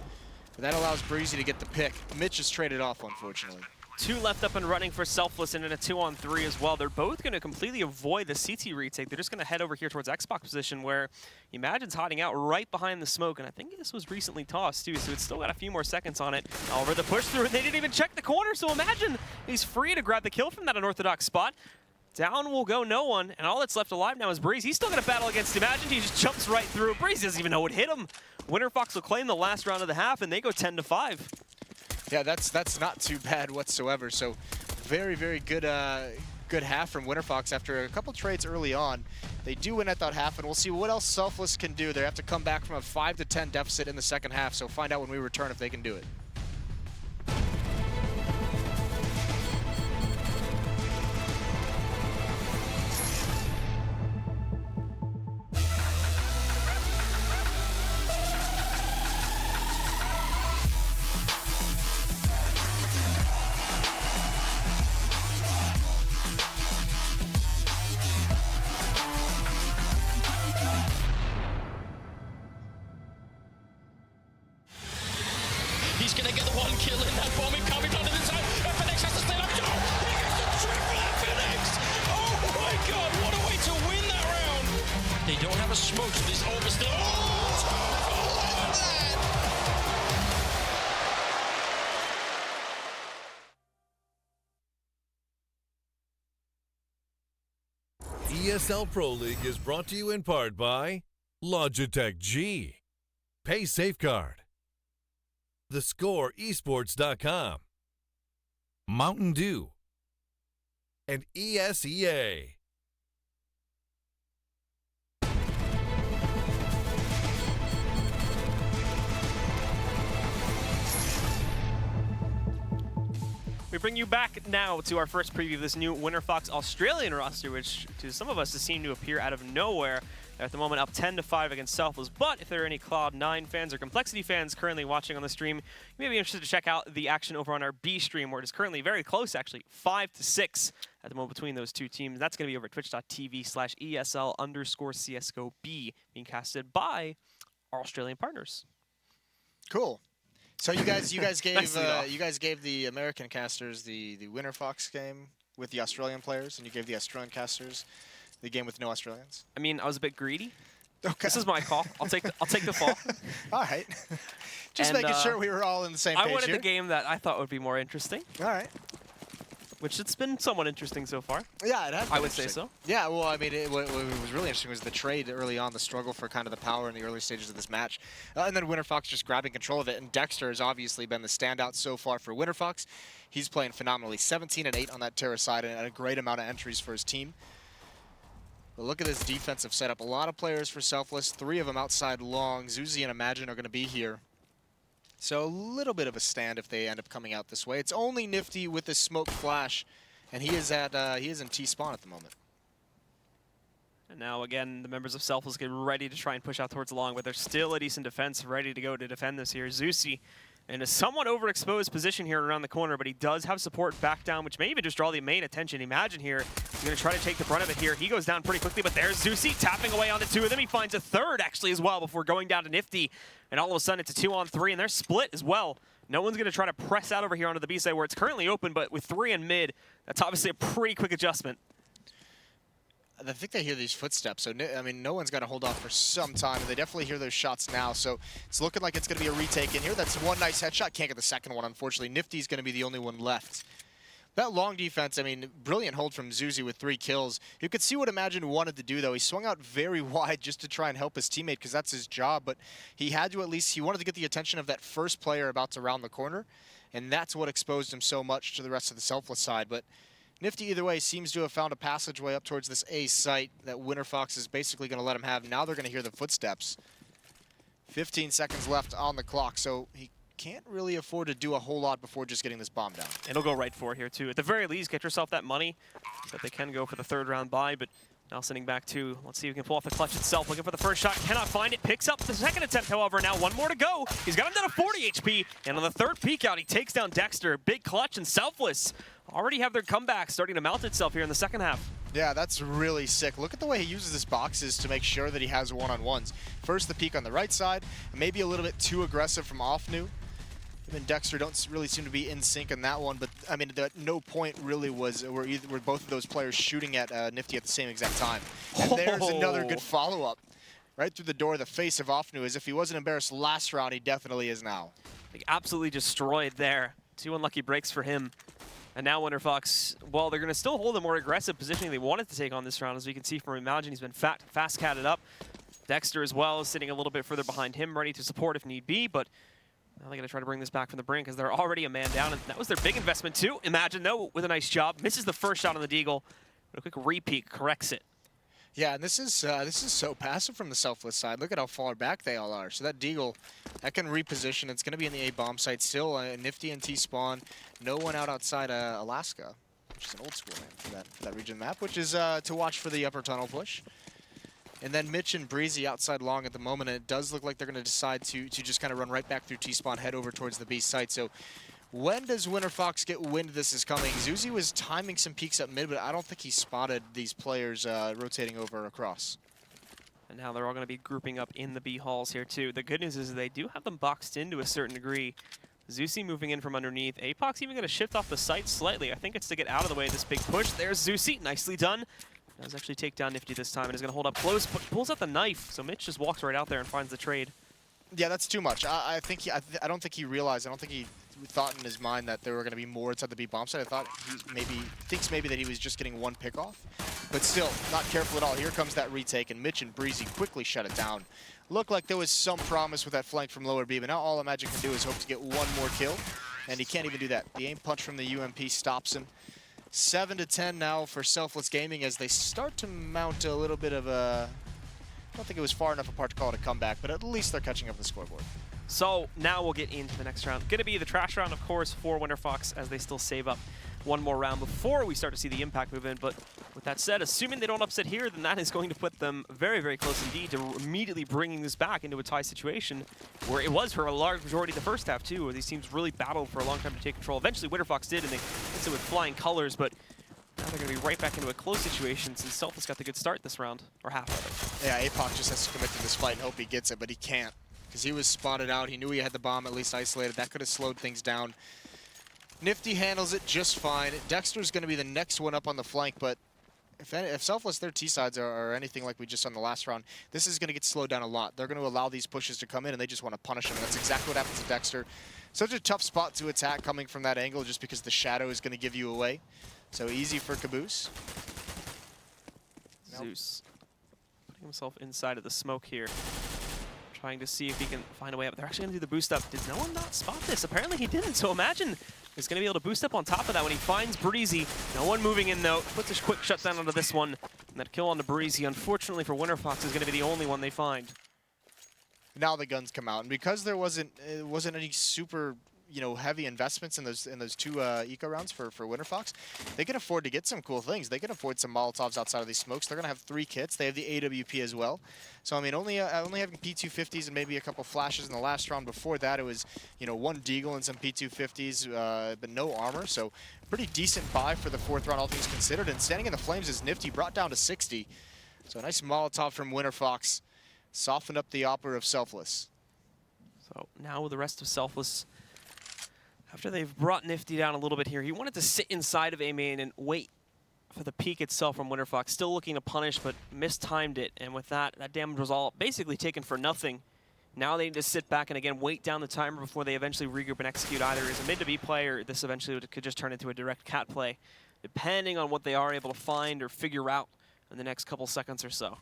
that allows Breezy to get the pick. Mitch is traded off, unfortunately. 2 left up and running for Selfless, and in a 2-on-3 as well. They're both going to completely avoid the CT retake. They're just going to head over here towards Xbox position, where Imagine's hiding out right behind the smoke, and I think this was recently tossed too, so it's still got a few more seconds on it. Over the push through, and they didn't even check the corner, so Imagine he's free to grab the kill from that unorthodox spot. Down will go no one, and all that's left alive now is Breeze. He's still going to battle against Imagine. He just jumps right through. Breeze doesn't even know what hit him. Winterfox will claim the last round of the half, and they go 10-5. Yeah, that's not too bad whatsoever. So very, very good good half from Winterfox after a couple trades early on. They do win at that half, and we'll see what else Selfless can do. They have to come back from a 5-10 deficit in the second half, so find out when we return if they can do it. He's going to get the one kill in that bomb incoming onto the side. FNX has to stay up. No! He gets the triple FNX! Oh my god, what a way to win that round! They don't have a smoke, so this over still. ESL Pro League is brought to you in part by Logitech G, Pay Safeguard, TheScoreEsports.com, Mountain Dew, and ESEA. We bring you back now to our first preview of this new Winterfox Australian roster, which to some of us has seemed to appear out of nowhere. They're at the moment up 10-5 against Selfless, but if there are any Cloud9 fans or Complexity fans currently watching on the stream, you may be interested to check out the action over on our B stream, where it is currently very close, actually, 5-6 at the moment between those two teams. That's going to be over at twitch.tv/ESL_CSGO-B, being casted by our Australian partners. Cool. So you guys gave Nicely you guys gave the American casters the Winterfox game with the Australian players, and you gave the Australian casters the game with no Australians. I mean, I was a bit greedy. Okay. This is my call. I'll take the fall. All right. Just And, making sure we were all in the same page I wanted here. the game that I thought would be more interesting, All right. which it's been somewhat interesting so far. Yeah, it has been I would say interesting. so. Yeah, well, I mean, what was really interesting was the trade early on, the struggle for kind of the power in the early stages of this match. And then Winterfox just grabbing control of it. And Dexter has obviously been the standout so far for Winterfox. He's playing phenomenally. 17-8 on that Terra side and a great amount of entries for his team. But look at this defensive setup. A lot of players for Selfless, 3 of them outside long. Zuzi and Imagine are going to be here. So a little bit of a stand if they end up coming out this way. It's only Nifty with the smoke flash, and he is in T-spawn at the moment. And now, again, the members of Selfless get ready to try and push out towards long, but there's still a decent defense ready to go to defend this here. Zusi in a somewhat overexposed position here around the corner, but he does have support back down, which may even just draw the main attention. Imagine here, he's going to try to take the brunt of it here. He goes down pretty quickly, but there's Zusi tapping away on the 2 of them. He finds a third, actually, as well, before going down to Nifty. And all of a sudden, it's a 2-on-3, and they're split as well. No one's going to try to press out over here onto the B side where it's currently open, but with 3 in mid, that's obviously a pretty quick adjustment. I think they hear these footsteps, so I mean, no one's got to hold off for some time. They definitely hear those shots now, so it's looking like it's going to be a retake in here. That's one nice headshot. Can't get the second one, unfortunately. Nifty's going to be the only one left. That long defense, I mean, brilliant hold from Zuzi with 3 kills. You could see what Imagine wanted to do, though. He swung out very wide just to try and help his teammate, because that's his job, but he had to he wanted to get the attention of that first player about to round the corner, and that's what exposed him so much to the rest of the Selfless side. But Nifty, either way, seems to have found a passageway up towards this A site that Winterfox is basically going to let him have. Now they're going to hear the footsteps. 15 seconds left on the clock, so he can't really afford to do a whole lot before just getting this bomb down. It'll go right for it here, too. At the very least, get yourself that money that they can go for the 3rd round buy, but now sending back to, let's see if we can pull off the clutch itself. Looking for the first shot, cannot find it. Picks up the second attempt, however. Now 1 more to go. He's got him down to 40 HP, and on the 3rd peek out, he takes down Dexter. Big clutch, and Selfless already have their comeback starting to mount itself here in the second half. Yeah, that's really sick. Look at the way he uses his boxes to make sure that he has one-on-ones. First, the peek on the right side, maybe a little bit too aggressive from Offnu. Him and Dexter don't really seem to be in sync in that one, but I mean, at no point really were both of those players shooting at Nifty at the same exact time. And there's another good follow-up. Right through the door of the face of Offnu. As if he wasn't embarrassed last round, he definitely is now. Like, absolutely destroyed there. 2 unlucky breaks for him. And now Winterfox, well, they're going to still hold a more aggressive positioning they wanted to take on this round. As we can see from Imagine, he's been fast-catted up. Dexter as well is sitting a little bit further behind him, ready to support if need be, but now they're going to try to bring this back from the brink because they're already a man down, and that was their big investment too. Imagine, though, with a nice job. Misses the first shot on the deagle, but a quick repeat corrects it. Yeah, and this is so passive from the Selfless side. Look at how far back they all are. So that deagle, that can reposition. It's going to be in the A-bomb site. Still Nifty and T-spawn. No one outside Alaska, which is an old school name for that region map, which is to watch for the upper tunnel push. And then Mitch and Breezy outside long at the moment, and it does look like they're going to decide to just kind of run right back through T-spawn, head over towards the B site. So when does Winterfox get wind this is coming? Zuzi was timing some peeks up mid, but I don't think he spotted these players rotating over across. And now they're all going to be grouping up in the B halls here too. The good news is they do have them boxed in to a certain degree. Zeusy moving in from underneath. Apoc's even going to shift off the site slightly. I think it's to get out of the way of this big push. There's Zeusy, nicely done. Does actually take down Nifty this time and is going to hold up close, but pulls out the knife. So Mitch just walks right out there and finds the trade. Yeah, that's too much. I don't think he realized. I don't think he thought in his mind that there were going to be more inside the B bomb site. I thought he thinks maybe that he was just getting one pick off, but still not careful at all. Here comes that retake, and Mitch and Breezy quickly shut it down. Looked like there was some promise with that flank from lower B, but now all Magic can do is hope to get one more kill, and he can't even do that. The aim punch from the UMP stops him. 7-10 now for Selfless Gaming as they start to mount a little bit of a... I don't think it was far enough apart to call it a comeback, but at least they're catching up the scoreboard. So now we'll get into the next round. Going to be the trash round, of course, for Winterfox as they still save up one more round before we start to see the impact move in. But with that said, assuming they don't upset here, then that is going to put them very, very close indeed to immediately bringing this back into a tie situation where it was for a large majority of the first half, too, where these teams really battled for a long time to take control. Eventually, Winterfox did, and they hit it with flying colors, but now they're going to be right back into a close situation since Selfless got the good start this round, or half of it. Yeah, APOC just has to commit to this fight and hope he gets it, but he can't because he was spotted out. He knew he had the bomb at least isolated. That could have slowed things down. Nifty handles it just fine. Dexter's going to be the next one up on the flank, but if Selfless, their T-sides are anything like we just saw in the last round, this is going to get slowed down a lot. They're going to allow these pushes to come in, and they just want to punish them. And that's exactly what happens to Dexter. Such a tough spot to attack coming from that angle just because the shadow is going to give you away. So easy for Caboose. Zeus putting himself inside of the smoke here, trying to see if he can find a way up. They're actually going to do the boost up. Did no one not spot this? Apparently he didn't, so imagine he's going to be able to boost up on top of that when he finds Breezy. No one moving in, though. Puts a quick shutdown onto this one. And that kill on the Breezy, unfortunately for Winterfox, is going to be the only one they find. Now the guns come out, and because there wasn't any super heavy investments in those two eco rounds for Winterfox, they can afford to get some cool things. They can afford some Molotovs outside of these smokes. They're gonna have 3 kits. They have the AWP as well. So I mean, only having P250s and maybe a couple flashes in the last round. Before that, it was 1 Deagle and some P250s, but no armor. So pretty decent buy for the 4th round, all things considered. And standing in the flames is Nifty, brought down to 60. So a nice Molotov from Winterfox, softened up the opera of Selfless. So now with the rest of Selfless, after they've brought Nifty down a little bit here, he wanted to sit inside of A main and wait for the peek itself from Winterfox. Still looking to punish, but mistimed it. And with that damage was all basically taken for nothing. Now they need to sit back and again wait down the timer before they eventually regroup and execute either as a mid to B play, or this eventually could just turn into a direct cat play, depending on what they are able to find or figure out in the next couple seconds or so.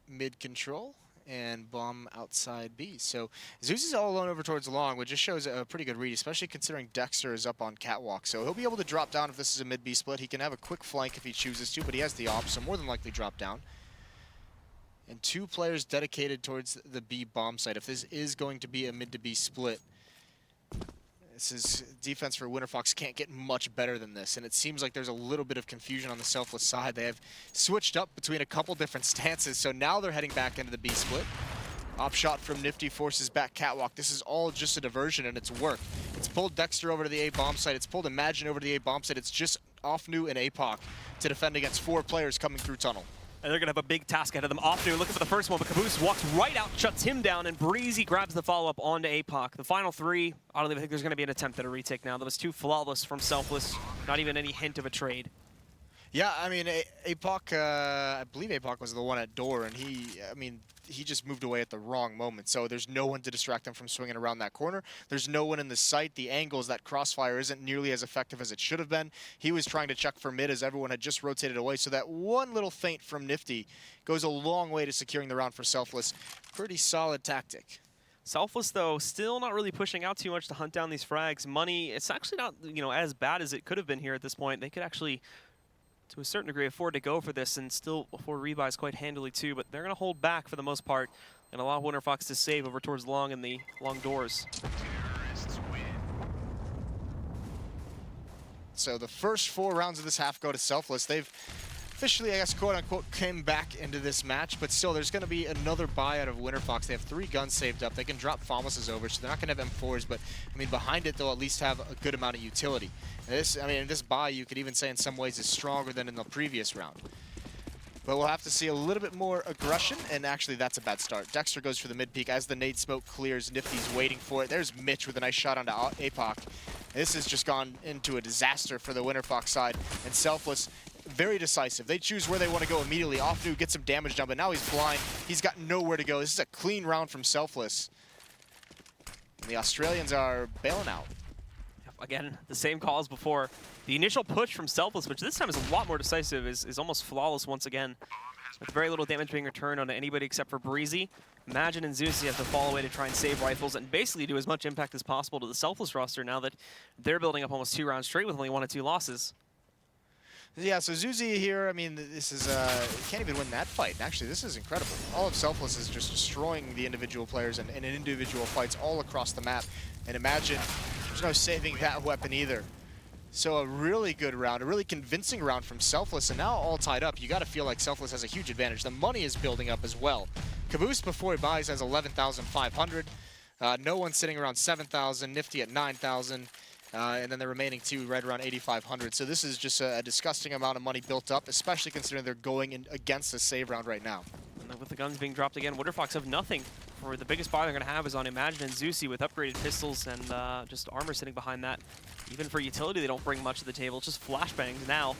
Mid control and bomb outside B. So Zeus is all alone over towards long, which just shows a pretty good read, especially considering Dexter is up on catwalk. So he'll be able to drop down if this is a mid B split. He can have a quick flank if he chooses to, but he has the op, so more than likely drop down. And 2 players dedicated towards the B bomb site. If this is going to be a mid to B split, this is defense for Winterfox can't get much better than this, and it seems like there's a little bit of confusion on the Selfless side. They have switched up between a couple different stances, so now they're heading back into the B split. Op shot from Nifty forces back catwalk. This is all just a diversion, and it's worked. It's pulled Dexter over to the A bomb site. It's pulled Imagine over to the A bomb site. It's just Offnu and APOC to defend against 4 players coming through tunnel. And they're going to have a big task ahead of them. Offnu looking for the first one, but Caboose walks right out, shuts him down, and Breezy grabs the follow-up onto APOC. The final 3, I don't even think there's going to be an attempt at a retake now. That was too flawless from Selfless. Not even any hint of a trade. Yeah, I mean, APOC, I believe APOC was the one at door, and he just moved away at the wrong moment. So there's no one to distract him from swinging around that corner. There's no one in the sight. The angles, that crossfire isn't nearly as effective as it should have been. He was trying to check for mid as everyone had just rotated away. So that one little feint from Nifty goes a long way to securing the round for Selfless. Pretty solid tactic. Selfless, though, still not really pushing out too much to hunt down these frags. Money, it's actually not as bad as it could have been here at this point. They could actually, to a certain degree, afford to go for this and still afford rebuys quite handily too, but they're going to hold back for the most part and allow Winterfox to save over towards long in the long doors. So the first 4 rounds of this half go to Selfless. They've officially, I guess, quote-unquote, came back into this match, but still, there's going to be another buy out of Winterfox. They have 3 guns saved up. They can drop Famouses over, so they're not going to have M4s, but, I mean, behind it, they'll at least have a good amount of utility. And this, I mean, this buy, you could even say in some ways is stronger than in the previous round. But we'll have to see a little bit more aggression, and actually that's a bad start. Dexter goes for the mid peek as the nade smoke clears. Nifty's waiting for it. There's Mitch with a nice shot onto APOC. This has just gone into a disaster for the Winterfox side, and Selfless, very decisive. They choose where they want to go immediately. Offnu gets some damage done, but now he's blind. He's got nowhere to go. This is a clean round from Selfless. And the Australians are bailing out. Again, the same call as before. The initial push from Selfless, which this time is a lot more decisive, is almost flawless once again. With very little damage being returned on anybody except for Breezy. Imagine and Zeus have to fall away to try and save rifles and basically do as much impact as possible to the Selfless roster now that they're building up almost 2 rounds straight with only 1 or 2 losses. Yeah, so Zuzi here, I mean, this is, can't even win that fight. Actually, this is incredible. All of Selfless is just destroying the individual players and in individual fights all across the map. And Imagine, there's no saving that weapon either. So a really good round, a really convincing round from Selfless, and now all tied up. You got to feel like Selfless has a huge advantage. The money is building up as well. Caboose, before he buys, has 11,500. No one sitting around 7,000, Nifty at 9,000. And then the remaining 2 right around 8,500. So this is just a disgusting amount of money built up, especially considering they're going in against a save round right now. And then with the guns being dropped again, Winterfox have nothing. For the biggest buy they're going to have is on Imagine and Zusi with upgraded pistols and just armor sitting behind that. Even for utility, they don't bring much to the table. It's just flashbangs now.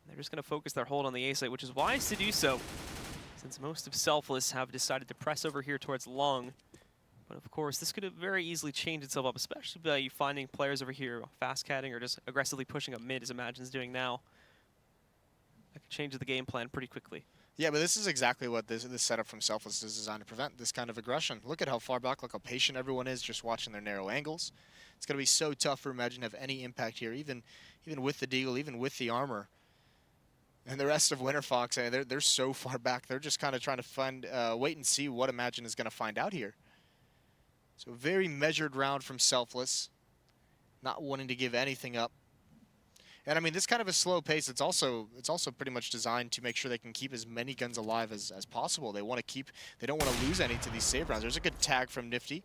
They're just going to focus their hold on the A site, which is wise to do so, since most of Selfless have decided to press over here towards Long. But of course, this could have very easily changed itself up, especially by you finding players over here fast-catting or just aggressively pushing up mid, as Imagine's doing now. That could change the game plan pretty quickly. Yeah, but this is exactly what this setup from Selfless is designed to prevent, this kind of aggression. Look at how far back, look how patient everyone is just watching their narrow angles. It's going to be so tough for Imagine to have any impact here, even with the deagle, even with the armor. And the rest of Winterfox, they're so far back. They're just kind of trying to find, wait and see what Imagine is going to find out here. So a very measured round from Selfless, not wanting to give anything up. And I mean, this kind of a slow pace, it's also pretty much designed to make sure they can keep as many guns alive as possible. They don't want to lose any to these save rounds. There's a good tag from Nifty,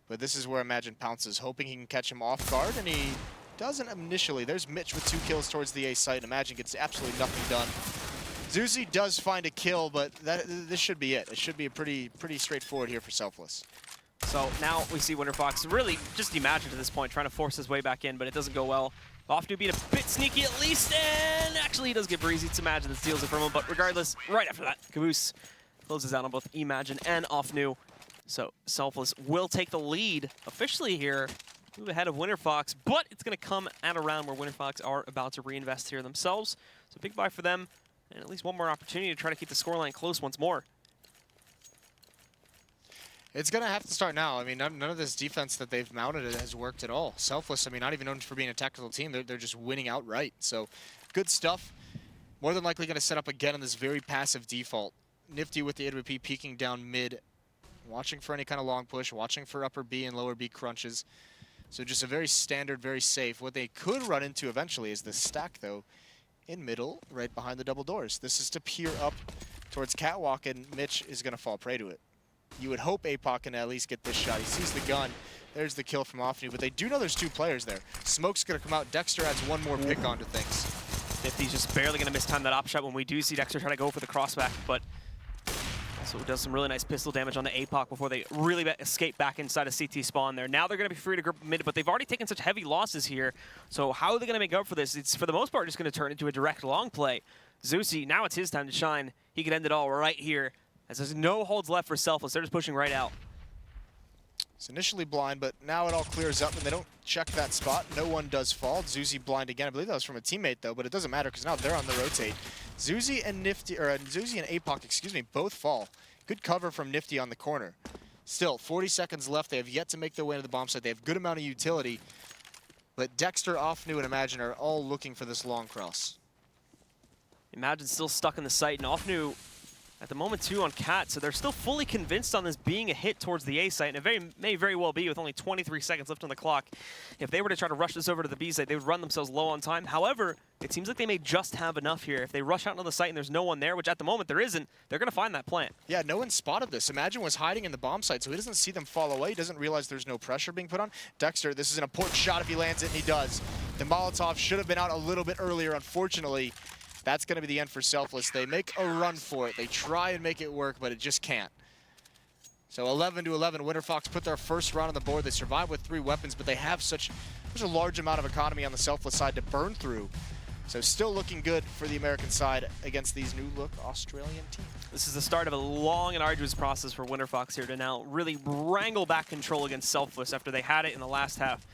but this is where Imagine pounces, hoping he can catch him off guard, and he doesn't initially. There's Mitch with 2 kills towards the A site, and Imagine gets absolutely nothing done. Zuzi does find a kill, but this should be it. It should be a pretty straightforward here for Selfless. So now we see Winterfox really just Imagine to this point, trying to force his way back in, but it doesn't go well. Offnu being a bit sneaky at least, and actually he does get Breezy. It's Imagine that steals it from him, but regardless, right after that, Caboose closes out on both Imagine and Offnu. So Selfless will take the lead officially here, move ahead of Winterfox, but it's going to come at a round where Winterfox are about to reinvest here themselves. So big buy for them, and at least one more opportunity to try to keep the scoreline close once more. It's going to have to start now. I mean, none of this defense that they've mounted has worked at all. Selfless, I mean, not even known for being a tactical team. They're just winning outright. So, good stuff. More than likely going to set up again on this very passive default. Nifty with the AWP peeking down mid, watching for any kind of long push, watching for upper B and lower B crunches. So just a very standard, very safe. What they could run into eventually is the stack, though, in middle, right behind the double doors. This is to peer up towards Catwalk, and Mitch is going to fall prey to it. You would hope APOC can at least get this shot. He sees the gun. There's the kill from Offnu, but they do know there's 2 players there. Smoke's going to come out. Dexter adds 1 more pick onto things. Nifty's just barely going to mistime that op shot when we do see Dexter try to go for the crossback, but also does some really nice pistol damage on the APOC before they really escape back inside a CT spawn there. Now they're going to be free to grip mid, but they've already taken such heavy losses here. So how are they going to make up for this? It's, for the most part, just going to turn into a direct long play. Zusi, now it's his time to shine. He can end it all right here, as there's no holds left for Selfless. They're just pushing right out. It's initially blind, but now it all clears up, and they don't check that spot. No one does fall. Zuzi blind again. I believe that was from a teammate, though, but it doesn't matter because now they're on the rotate. Zuzi and APOC, excuse me, both fall. Good cover from Nifty on the corner. Still, 40 seconds left. They have yet to make their way to the bomb site. They have good amount of utility, but Dexter, Offnu, and Imagine are all looking for this long cross. Imagine's still stuck in the site, and Offnu at the moment, too, on Cat, so they're still fully convinced on this being a hit towards the A site, and it may very well be with only 23 seconds left on the clock. If they were to try to rush this over to the B site, they would run themselves low on time. However, it seems like they may just have enough here. If they rush out on the site and there's no one there, which at the moment there isn't, they're going to find that plant. Yeah, no one spotted this. Imagine was hiding in the bomb site, so he doesn't see them fall away. He doesn't realize there's no pressure being put on. Dexter, this is an important shot if he lands it, and he does. The Molotov should have been out a little bit earlier, unfortunately. that's going to be the end for Selfless. They make a run for it. They try and make it work, but it just can't. So 11-11, Winterfox put their first round on the board. They survive with 3 weapons, but they have such a large amount of economy on the Selfless side to burn through. So still looking good for the American side against these new-look Australian teams. This is the start of a long and arduous process for Winterfox here to now really wrangle back control against Selfless after they had it in the last half.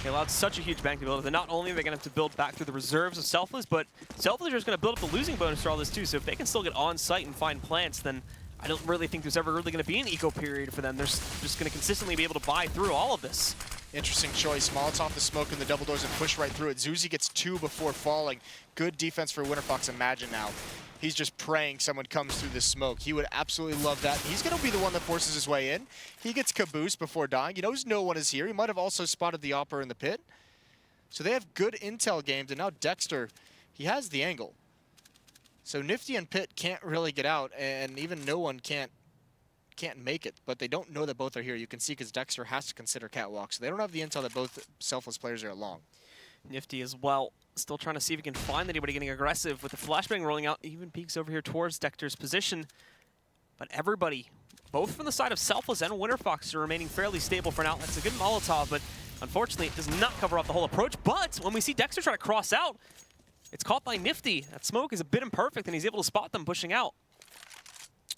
They allowed such a huge bank to build. And not only are they going to have to build back through the reserves of Selfless, but Selfless is going to build up the losing bonus for all this too. So if they can still get on site and find plants, then I don't really think there's ever really going to be an eco period for them. They're just going to consistently be able to buy through all of this. Interesting choice. Molotov the smoke in the double doors and push right through it. Zuzi gets 2 before falling. Good defense for Winterfox. Imagine now. He's just praying someone comes through this smoke. He would absolutely love that. He's going to be the one that forces his way in. He gets caboosed before dying. He knows no one is here. He might have also spotted the Opper in the pit. So they have good intel games, and now Dexter, he has the angle. So Nifty and Pit can't really get out, and even no one can't make it, but they don't know that both are here. You can see because Dexter has to consider catwalk, so they don't have the intel that both Selfless players are along. Nifty as well, still trying to see if he can find anybody getting aggressive with the flashbang rolling out. Even peeks over here towards Dexter's position, but everybody, both from the side of Selfless and Winterfox, are remaining fairly stable for now. That's a good Molotov, but unfortunately it does not cover up the whole approach. But when we see Dexter try to cross out, it's caught by Nifty. That smoke is a bit imperfect, and he's able to spot them pushing out.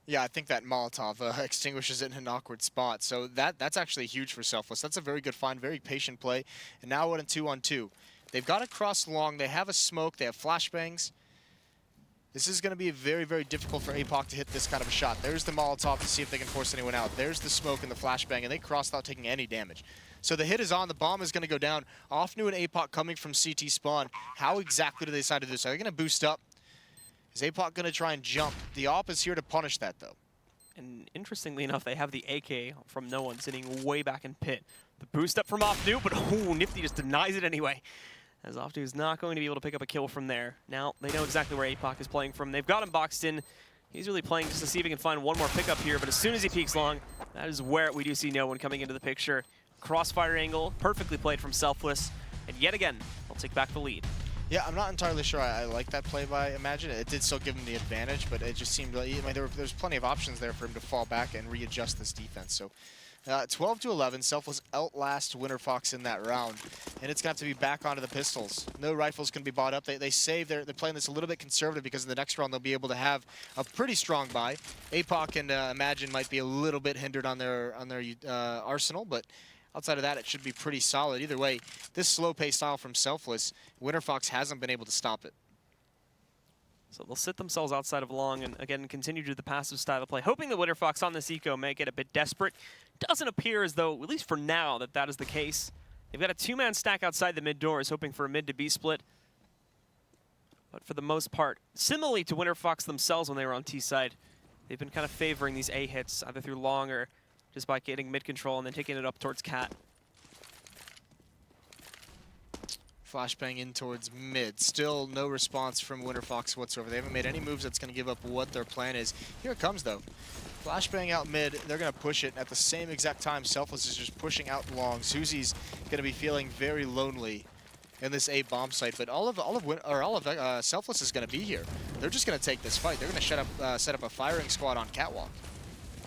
Yeah, I think that Molotov extinguishes it in an awkward spot. So that's actually huge for Selfless. That's a very good find, very patient play. And now we're in 2-on-2. They've got to cross long. They have a smoke. They have flashbangs. This is going to be very, very difficult for APOC to hit this kind of a shot. There's the Molotov to see if they can force anyone out. There's the smoke and the flashbang, and they cross without taking any damage. So the hit is on. The bomb is going to go down. Offnu and APOC coming from CT spawn. How exactly do they decide to do this? Are they going to boost up? Is APOC going to try and jump? The op is here to punish that, though. And interestingly enough, they have the AK from no one sitting way back in pit. The boost up from Offnu, but oh, Nifty just denies it anyway. As Offnu is not going to be able to pick up a kill from there. Now, they know exactly where APOC is playing from. They've got him boxed in. He's really playing just to see if he can find one more pickup here, but as soon as he peeks long, that is where we do see no one coming into the picture. Crossfire angle, perfectly played from Selfless, and yet again, they'll take back the lead. Yeah, I'm not entirely sure I like that play by Imagine. It did still give him the advantage, but it just seemed like there's plenty of options there for him to fall back and readjust this defense. So 12-11, Selfless outlast Winterfox in that round, and it's going to have to be back onto the pistols. No rifles can be bought up. They save. They're playing this a little bit conservative because in the next round they'll be able to have a pretty strong buy. APOC and Imagine might be a little bit hindered on their arsenal, but outside of that, it should be pretty solid. Either way, this slow pace style from Selfless, Winterfox hasn't been able to stop it. So they'll sit themselves outside of long and, again, continue to do the passive style of play, hoping that Winterfox on this eco may get a bit desperate. Doesn't appear as though, at least for now, that is the case. They've got a 2-man stack outside the mid doors, hoping for a mid to B split. But for the most part, similarly to Winterfox themselves when they were on T side, they've been kind of favoring these A hits, either through long or just by getting mid control and then taking it up towards Cat. Flashbang in towards mid. Still no response from Winterfox whatsoever. They haven't made any moves that's going to give up what their plan is. Here it comes, though. Flashbang out mid. They're going to push it. At the same exact time, Selfless is just pushing out long. Suzy's going to be feeling very lonely in this A bomb site, but all of Selfless is going to be here. They're just going to take this fight. They're going to set up a firing squad on catwalk.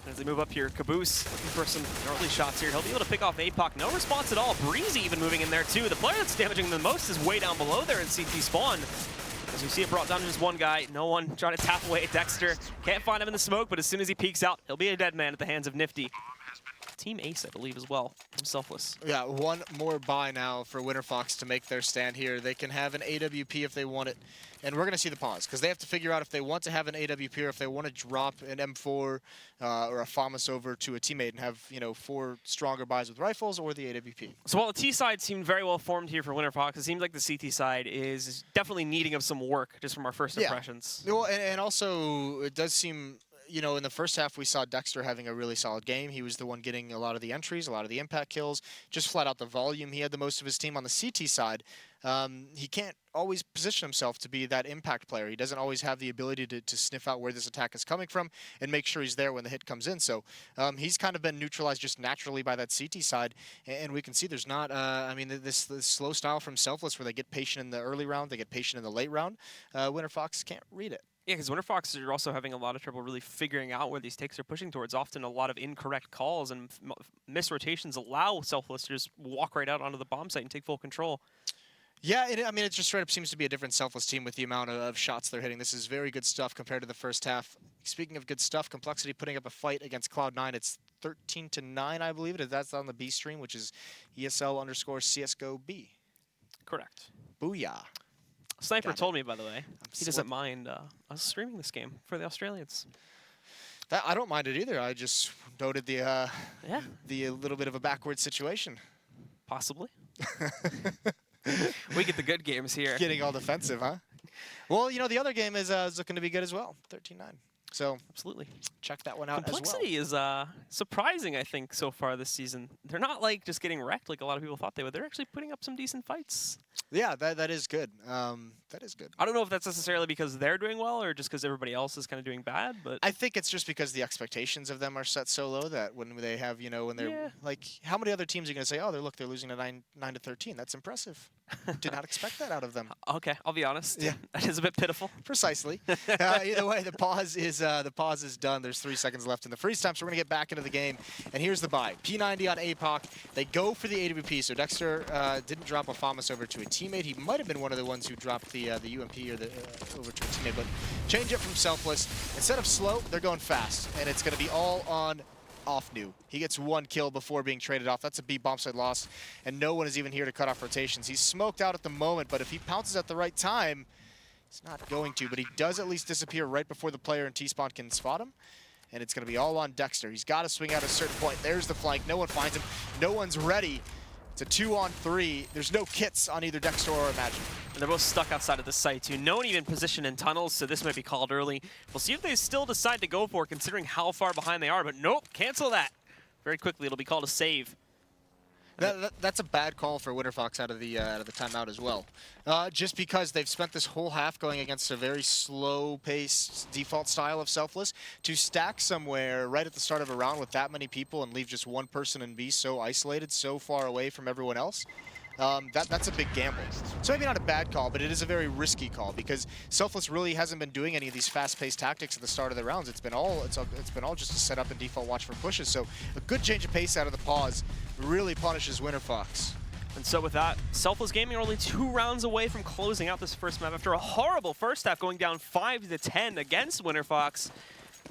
As they move up here, Caboose looking for some early shots here. He'll be able to pick off APOC. No response at all. Breezy even moving in there too. The player that's damaging them the most is way down below there in CT spawn. As we see it brought down to just one guy. No one trying to tap away at Dexter. Can't find him in the smoke, but as soon as he peeks out, he'll be a dead man at the hands of Nifty. Team Ace, I believe, as well, from Selfless. Yeah, one more buy now for Winterfox to make their stand here. They can have an AWP if they want it. And we're going to see the pause, because they have to figure out if they want to have an AWP or if they want to drop an M4 or a FAMAS over to a teammate and have, 4 stronger buys with rifles or the AWP. So while the T side seemed very well formed here for Winterfox, it seems like the CT side is definitely needing of some work, just from our first impressions. Well, and also, it does seem you know, in the first half, we saw Dexter having a really solid game. He was the one getting a lot of the entries, a lot of the impact kills, just flat out the volume. He had the most of his team on the CT side. He can't always position himself to be that impact player. He doesn't always have the ability to sniff out where this attack is coming from and make sure he's there when the hit comes in. So he's kind of been neutralized just naturally by that CT side. And we can see there's not, I mean, this slow style from Selfless where they get patient in the early round, they get patient in the late round. Winterfox can't read it. Yeah, because Winterfox are also having a lot of trouble really figuring out where these takes are pushing towards. Often a lot of incorrect calls and missed rotations allow Selfless to just walk right out onto the bomb site and take full control. Yeah, I mean, it just straight up seems to be a different Selfless team with the amount of shots they're hitting. This is very good stuff compared to the first half. Speaking of good stuff, Complexity putting up a fight against Cloud9. It's 13-9, I believe it. That's on the B stream, which is ESL_CSGO B. Correct. Booyah. Sniper told me, by the way, he doesn't mind us streaming this game for the Australians. I don't mind it either. I just noted the the little bit of a backward situation. Possibly. We get the good games here. Getting all defensive, huh? Well, you know, the other game is looking to be good as well. 13-9. So absolutely, check that one out Complexity as well. is surprising, I think, so far this season. They're not like just getting wrecked like a lot of people thought they would. They're actually putting up some decent fights. Yeah, that is good. That is good. I don't know if that's necessarily because they're doing well or just because everybody else is kind of doing bad, but I think it's just because the expectations of them are set so low that when they have, you know, when they're like, how many other teams are going to say, oh, they're losing to 9-13? That's impressive. Did not expect that out of them. Okay, I'll be honest. Yeah, that is a bit pitiful. Precisely. Either way, the pause is done. There's 3 seconds left in the freeze time, so we're gonna get back into the game. And here's the buy. P90 on APOC. They go for the AWP. So Dexter didn't drop a FAMAS over to a teammate. He might have been one of the ones who dropped the UMP or the over to a teammate, but change it from Selfless. Instead of slow, they're going fast, and it's gonna be all on Offnu. He gets 1 kill before being traded off. That's a B bomb site loss, and no one is even here to cut off rotations. He's smoked out at the moment, but if he pounces at the right time, he's not going to, but he does at least disappear right before the player in T-spawn can spot him, and it's going to be all on Dexter. He's got to swing out at a certain point. There's the flank. No one finds him. No one's ready. It's a 2-on-3. There's no kits on either Dexter or Imagine. And they're both stuck outside of the site, too. No one even positioned in tunnels, so this might be called early. We'll see if they still decide to go for it, considering how far behind they are, but nope, cancel that. Very quickly, it'll be called a save. That's a bad call for Winterfox out of the timeout as well. Just because they've spent this whole half going against a very slow-paced default style of Selfless, to stack somewhere right at the start of a round with that many people and leave just one person and be so isolated, so far away from everyone else, that's a big gamble. So maybe not a bad call, but it is a very risky call because Selfless really hasn't been doing any of these fast-paced tactics at the start of the rounds. It's been all just to set up and default watch for pushes. So a good change of pace out of the pause really punishes Winterfox. And so with that, Selfless Gaming are only 2 rounds away from closing out this first map after a horrible first half, going down 5-10 against Winterfox.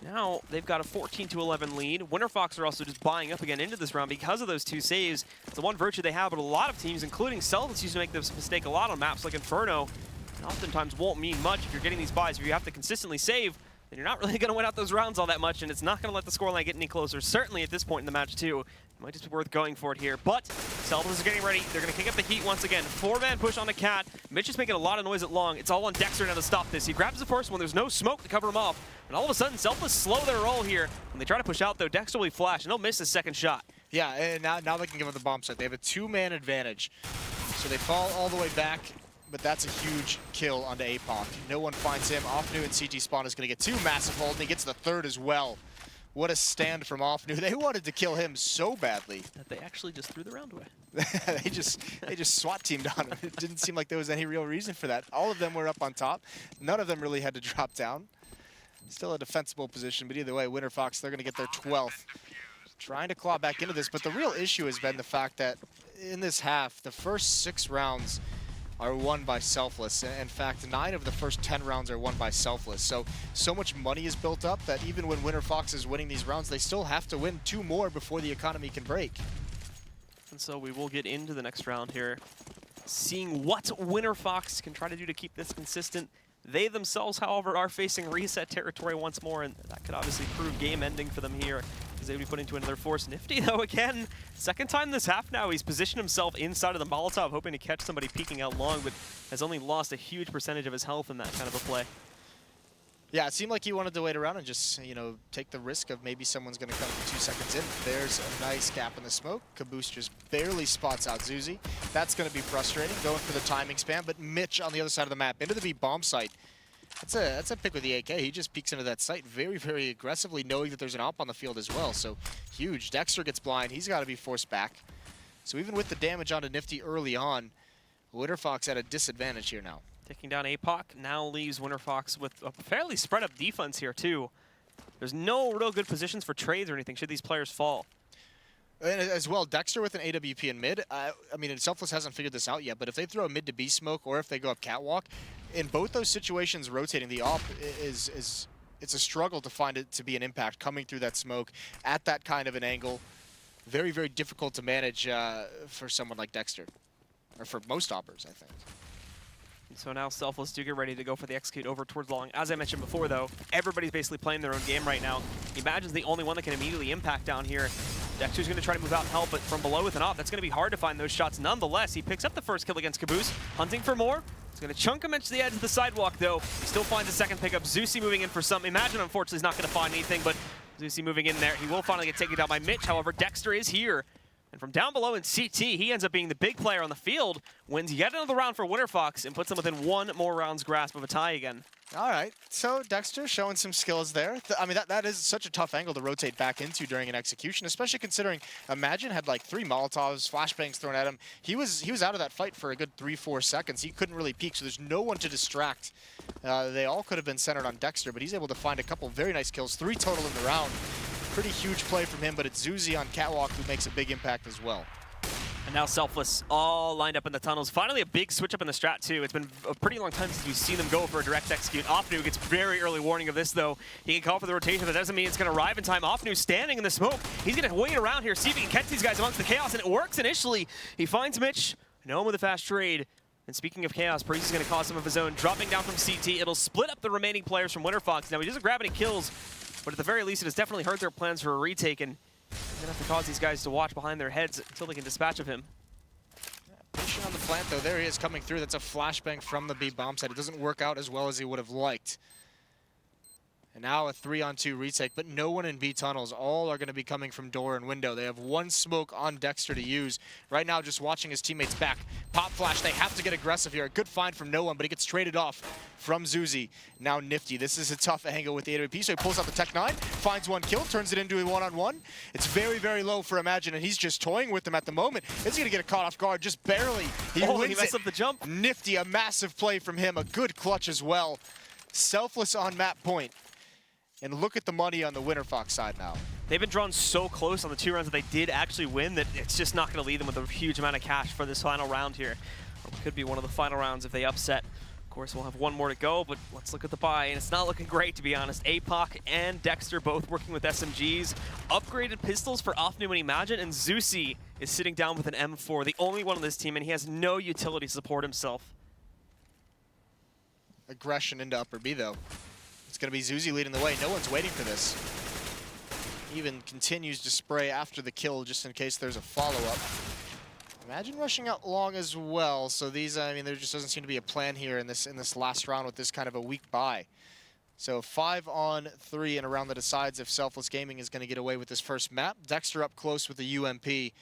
Now they've got a 14-11 lead. Winterfox are also just buying up again into this round because of those 2 saves. It's the one virtue they have, but a lot of teams, including Selfless, used to make this mistake a lot on maps like Inferno. And oftentimes won't mean much if you're getting these buys. If you have to consistently save, then you're not really going to win out those rounds all that much, and it's not going to let the scoreline get any closer. Certainly at this point in the match, too. It might just be worth going for it here. But Selfless is getting ready. They're going to kick up the heat once again. 4-man push on a cat. Mitch is making a lot of noise at long. It's all on Dexter now to stop this. He grabs the first one. There's no smoke to cover him off. And all of a sudden, Selfless slow their roll here. When they try to push out, though, Dexter will flash, and they'll miss his second shot. Yeah, and now they can give up the bomb site. They have a 2-man advantage. So they fall all the way back, but that's a huge kill onto APOC. No one finds him. Offnu and CT Spawn is going to get 2 massive hold, and he gets the 3rd as well. What a stand from Offnu. They wanted to kill him so badly. That they actually just threw the round away. they just SWAT teamed on him. It didn't seem like there was any real reason for that. All of them were up on top. None of them really had to drop down. Still a defensible position, but either way, Winterfox, they're going to get their 12th. Trying to claw back into this, but the real issue has been the fact that in this half, the first 6 rounds are won by Selfless. In fact, 9 of the first 10 rounds are won by Selfless. So much money is built up that even when Winterfox is winning these rounds, they still have to win 2 more before the economy can break. And so we will get into the next round here, seeing what Winterfox can try to do to keep this consistent. They themselves, however, are facing reset territory once more, and that could obviously prove game ending for them here, as they would be put into another force. Nifty, though, again, second time this half now, he's positioned himself inside of the Molotov, hoping to catch somebody peeking out long, but has only lost a huge percentage of his health in that kind of a play. Yeah, it seemed like he wanted to wait around and just, you know, take the risk of maybe someone's going to come 2 seconds in. There's a nice gap in the smoke. Caboose just barely spots out Zuzi. That's going to be frustrating, going for the timing span. But Mitch on the other side of the map, into the B bomb site. That's a pick with the AK. He just peeks into that site very, very aggressively, knowing that there's an op on the field as well. So huge. Dexter gets blind. He's got to be forced back. So even with the damage onto Nifty early on, Winterfox at a disadvantage here now. Taking down APOC now leaves Winterfox with a fairly spread up defense here too. There's no real good positions for trades or anything should these players fall. And as well, Dexter with an AWP in mid. I mean, Selfless hasn't figured this out yet, but if they throw a mid to B smoke or if they go up catwalk, in both those situations, rotating the op it's a struggle to find it to be an impact coming through that smoke at that kind of an angle. Very, very difficult to manage for someone like Dexter, or for most oppers, I think. So now Selfless do get ready to go for the execute over towards long. As I mentioned before, though, everybody's basically playing their own game right now. Imagine's the only one that can immediately impact down here. Dexter's going to try to move out and help, but from below with an op, that's going to be hard to find those shots. Nonetheless, he picks up the first kill against Caboose, hunting for more. He's going to chunk him into the edge of the sidewalk, though. He still finds a second pickup. Zuzi moving in for some. Imagine, unfortunately, is not going to find anything, but Zuzi moving in there. He will finally get taken down by Mitch. However, Dexter is here. And from down below in CT, he ends up being the big player on the field, wins yet another round for Winterfox, and puts them within one more round's grasp of a tie again. All right, so Dexter showing some skills there. I mean, that is such a tough angle to rotate back into during an execution, especially considering Imagine had like 3 Molotovs, flashbangs thrown at him. He was out of that fight for a good 3-4 seconds. He couldn't really peek, so there's no one to distract. They all could have been centered on Dexter, but he's able to find a couple very nice kills, 3 total in the round. Pretty huge play from him, but it's Zuzi on catwalk who makes a big impact as well. And now Selfless all lined up in the tunnels. Finally a big switch up in the strat too. It's been a pretty long time since we've seen them go for a direct execute. Offnu gets very early warning of this though. He can call for the rotation, but that doesn't mean it's going to arrive in time. Offnu standing in the smoke. He's going to wait around here, see if he can catch these guys amongst the chaos, and it works initially. He finds Mitch, no one with a fast trade. And speaking of chaos, Parise is going to cause some of his own. Dropping down from CT, it'll split up the remaining players from Winterfox. Now he doesn't grab any kills, but at the very least it has definitely hurt their plans for a retake, and they're going to have to cause these guys to watch behind their heads until they can dispatch of him. Pushing on the plant though, there he is coming through. That's a flashbang from the B bomb site. It doesn't work out as well as he would have liked. And now a 3-on-2 retake, but no one in B tunnels. All are going to be coming from door and window. They have one smoke on Dexter to use. Right now, just watching his teammates back. Pop flash, they have to get aggressive here. A good find from no one, but he gets traded off from Zuzi. Now Nifty. This is a tough angle with the AWP, so he pulls out the Tech 9, finds one kill, turns it into a one-on-one. It's very, very low for Imagine, and he's just toying with them at the moment. It's going to get a caught off guard, just barely. He messed up the jump. Nifty, a massive play from him. A good clutch as well. Selfless on map point. And look at the money on the Winterfox side now. They've been drawn so close on the 2 rounds that they did actually win that it's just not going to leave them with a huge amount of cash for this final round here. It could be one of the final rounds if they upset. Of course, we'll have one more to go, but let's look at the buy. And it's not looking great, to be honest. APOC and Dexter both working with SMGs. Upgraded pistols for Offnu and Imagine, and Zuzi is sitting down with an M4, the only one on this team, and he has no utility to support himself. Aggression into upper B, though. It's going to be Zuzi leading the way. No one's waiting for this. He even continues to spray after the kill just in case there's a follow-up. Imagine rushing out long as well. So these, I mean, there just doesn't seem to be a plan here in this last round with this kind of a weak buy. So 5-on-3 and around the decides if Selfless Gaming is going to get away with this first map. Dexter up close with the UMP.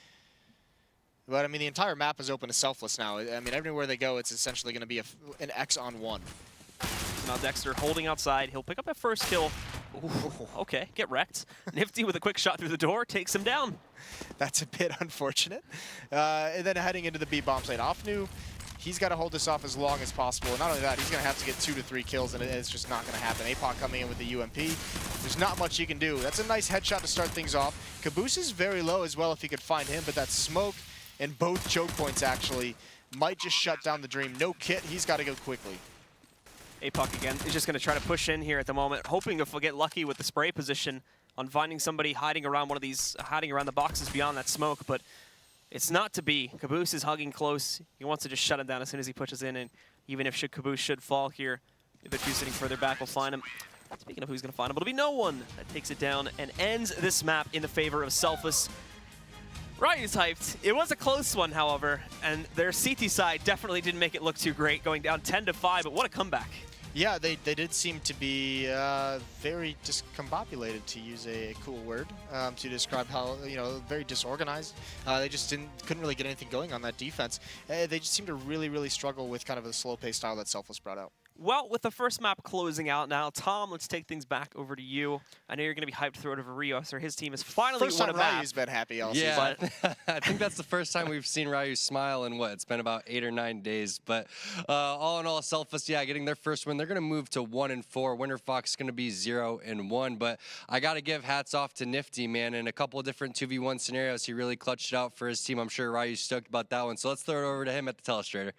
But, I mean, the entire map is open to Selfless now. I mean, everywhere they go, it's essentially going to be an X-on-1. Now Dexter holding outside. He'll pick up that first kill. Ooh, okay, get wrecked. Nifty with a quick shot through the door takes him down. That's a bit unfortunate. And then heading into the B bomb site. Offnu, he's got to hold this off as long as possible. And not only that, he's going to have to get 2 to 3 kills, and it's just not going to happen. APOC coming in with the UMP. There's not much he can do. That's a nice headshot to start things off. Caboose is very low as well if he could find him, but that smoke and both choke points actually might just shut down the dream. No kit, he's got to go quickly. APOC again is just going to try to push in here at the moment, hoping to get lucky with the spray position on finding somebody hiding around one of these, hiding around the boxes beyond that smoke, but it's not to be. Caboose is hugging close. He wants to just shut him down as soon as he pushes in, and even if Caboose should fall here, the other two sitting further back will find him. Speaking of who's going to find him, it'll be no one that takes it down and ends this map in the favor of Selfless. Riot is hyped. It was a close one, however, and their CT side definitely didn't make it look too great, going down 10-5, but what a comeback. Yeah, they did seem to be very discombobulated, to use a cool word, to describe how, very disorganized. They just couldn't really get anything going on that defense. They just seemed to really struggle with kind of the slow-paced style that Selfless brought out. Well, with the first map closing out now, Tom, let's take things back over to you. I know you're going to be hyped to throw it over Rios, or his team has finally First won time a map. Ryu's been happy all Yeah, season. I think that's the first time we've seen Ryu smile in what? It's been about 8 or 9 days. But all in all, Selfless, yeah, getting their first win. They're going to move to 1-4. Winterfox is going to be 0-1. But I got to give hats off to Nifty, man. In a couple of different 2v1 scenarios, he really clutched it out for his team. I'm sure Ryu's stoked about that one. So let's throw it over to him at the telestrator.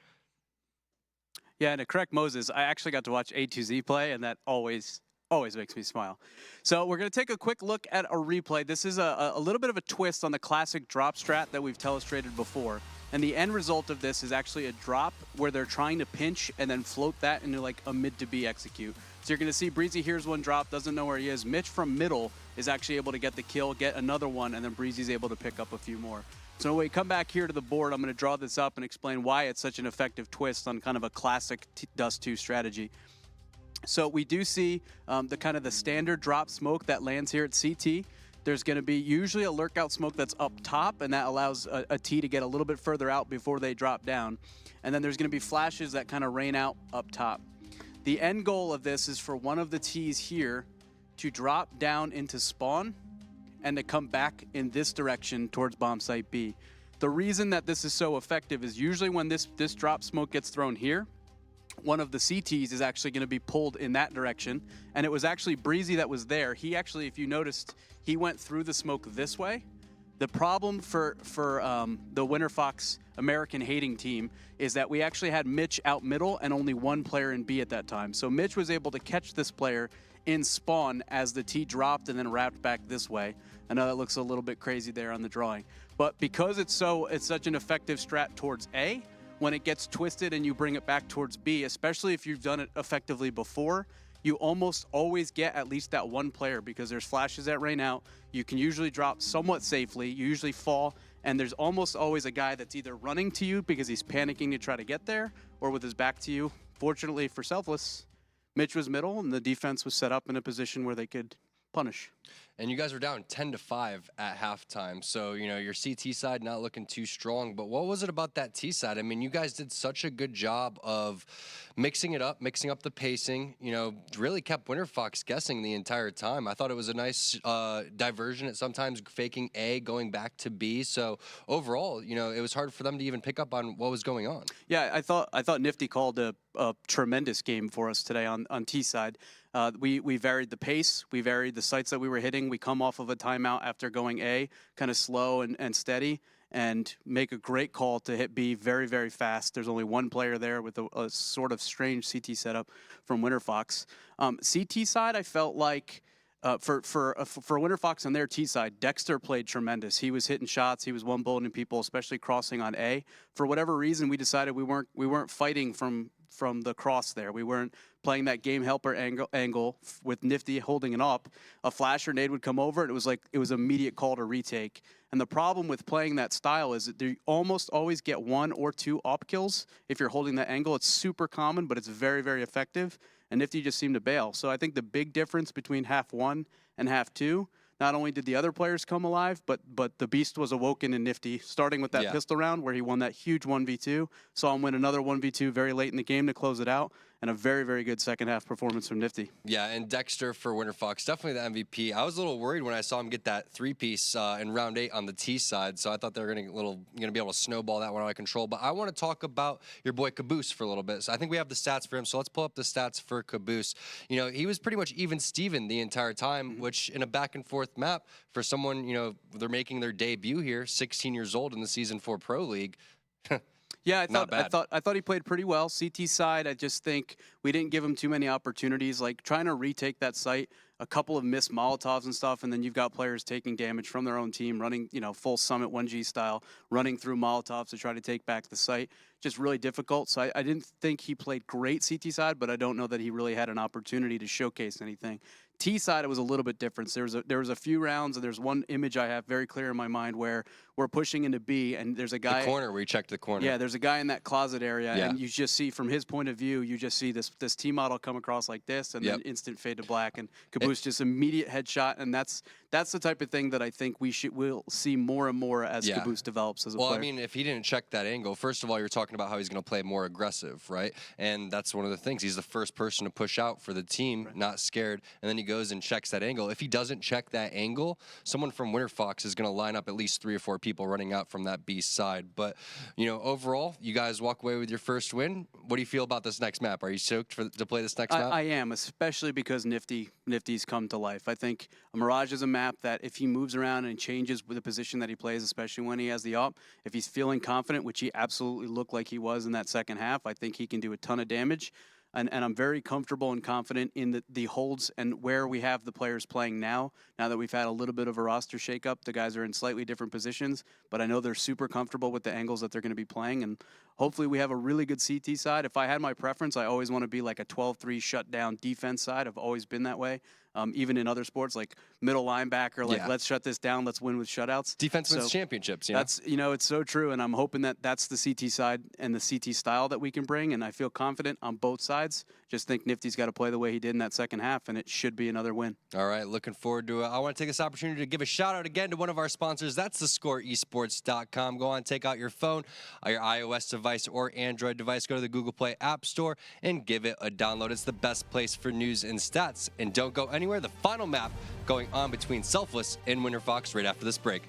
Yeah, and to correct Moses, I actually got to watch A2Z play, and that always makes me smile. So we're going to take a quick look at a replay. This is a little bit of a twist on the classic drop strat that we've telestrated before. And the end result of this is actually a drop where they're trying to pinch and then float that into like a mid to B execute. So you're going to see Breezy hears one drop, doesn't know where he is. Mitch from middle is actually able to get the kill, get another one, and then Breezy's able to pick up a few more. So when we come back here to the board, I'm going to draw this up and explain why it's such an effective twist on kind of a classic Dust2 strategy. So we do see the standard drop smoke that lands here at CT. There's going to be usually a lurk out smoke that's up top, and that allows a T to get a little bit further out before they drop down. And then there's going to be flashes that kind of rain out up top. The end goal of this is for one of the Ts here to drop down into spawn and to come back in this direction towards bomb site B. The reason that this is so effective is usually when this drop smoke gets thrown here, one of the CTs is actually going to be pulled in that direction. And it was actually Breezy that was there. He actually, if you noticed, he went through the smoke this way. The problem for the Winterfox American hating team is that we actually had Mitch out middle and only one player in B at that time. So Mitch was able to catch this player in spawn as the T dropped and then wrapped back this way. I know that looks a little bit crazy there on the drawing. But because it's such an effective strat towards A, when it gets twisted and you bring it back towards B, especially if you've done it effectively before, you almost always get at least that one player because there's flashes that rain out. You can usually drop somewhat safely. You usually fall, and there's almost always a guy that's either running to you because he's panicking to try to get there or with his back to you. Fortunately for Selfless, Mitch was middle, and the defense was set up in a position where they could punish. And you guys were down 10-5 at halftime. So, your CT side not looking too strong. But what was it about that T side? I mean, you guys did such a good job of mixing it up, mixing up the pacing. Really kept Winterfox guessing the entire time. I thought it was a nice diversion at sometimes faking A, going back to B. So overall, it was hard for them to even pick up on what was going on. Yeah, I thought Nifty called a tremendous game for us today on T side. We varied the pace, we varied the sites that we were hitting. We come off of a timeout after going A, kind of slow and steady, and make a great call to hit B very, very fast. There's only one player there with a sort of strange CT setup from Winterfox. CT side, I felt like for Winterfox on their T side, Dexter played tremendous. He was hitting shots, he was one-bulleting people, especially crossing on A. For whatever reason, we decided we weren't fighting from the cross there. We weren't playing that game helper angle with Nifty holding it up. A flash or nade would come over, and it was immediate call to retake. And the problem with playing that style is that you almost always get 1 or 2 op kills if you're holding that angle. It's super common, but it's very, very effective. And Nifty just seemed to bail. So I think the big difference between half 1 and half 2, not only did the other players come alive, but the beast was awoken in Nifty, starting with that pistol round where he won that huge 1v2. Saw him win another 1v2 very late in the game to close it out, and a very, very good second half performance from Nifty. Yeah, and Dexter for Winterfox, definitely the MVP. I was a little worried when I saw him get that 3-piece in round 8 on the T side, so I thought they were going to be able to snowball that one out of control. But I want to talk about your boy Caboose for a little bit. So I think we have the stats for him, so let's pull up the stats for Caboose. He was pretty much even Steven the entire time, which in a back-and-forth map for someone, they're making their debut here, 16 years old in the Season 4 Pro League. Yeah, I thought he played pretty well. CT side, I just think we didn't give him too many opportunities. Like trying to retake that site, a couple of missed Molotovs and stuff, and then you've got players taking damage from their own team, running, full Summit 1G style, running through Molotovs to try to take back the site. Just really difficult. So I didn't think he played great CT side, but I don't know that he really had an opportunity to showcase anything. T side, it was a little bit different. There was a few rounds, and there's one image I have very clear in my mind where we're pushing into B, and there's a guy. The corner where you checked the corner. Yeah, there's a guy in that closet area, Yeah. and you just see from his point of view, you just see this T model come across like this, and then instant fade to black, and Caboose just immediate headshot, and that's the type of thing that I think we'll see more and more as Caboose develops as a player. Well, I mean, if he didn't check that angle, first of all, you're talking about how he's going to play more aggressive, right? And that's one of the things. He's the first person to push out for the team, not scared, and then he goes and checks that angle. If he doesn't check that angle, someone from Winterfox is going to line up at least 3 or 4 people running out from that B side. But, overall, you guys walk away with your first win. What do you feel about this next map? Are you stoked to play this next map? I am, especially because Nifty's come to life. I think Mirage is a map that if he moves around and changes with the position that he plays, especially when he has the up, if he's feeling confident, which he absolutely looked like he was in that second half, I think he can do a ton of damage. And I'm very comfortable and confident in the holds and where we have the players playing now that we've had a little bit of a roster shakeup. The guys are in slightly different positions, but I know they're super comfortable with the angles that they're going to be playing. And hopefully we have a really good CT side. If I had my preference, I always want to be like a 12-3 shutdown defense side. I've always been that way. Even in other sports like middle linebacker, let's shut this down, let's win with shutouts. Defense wins championships. That's it's so true, and I'm hoping that that's the CT side and the CT style that we can bring, and I feel confident on both sides. Just think Nifty's got to play the way he did in that second half, and it should be another win. All right, looking forward to it. I want to take this opportunity to give a shout out again to one of our sponsors. That's thescoreesports.com. Go on, take out your phone, your iOS device or Android device. Go to the Google Play App Store and give it a download. It's the best place for news and stats. And don't go anywhere. The final map going on between Selfless and Winterfox right after this break.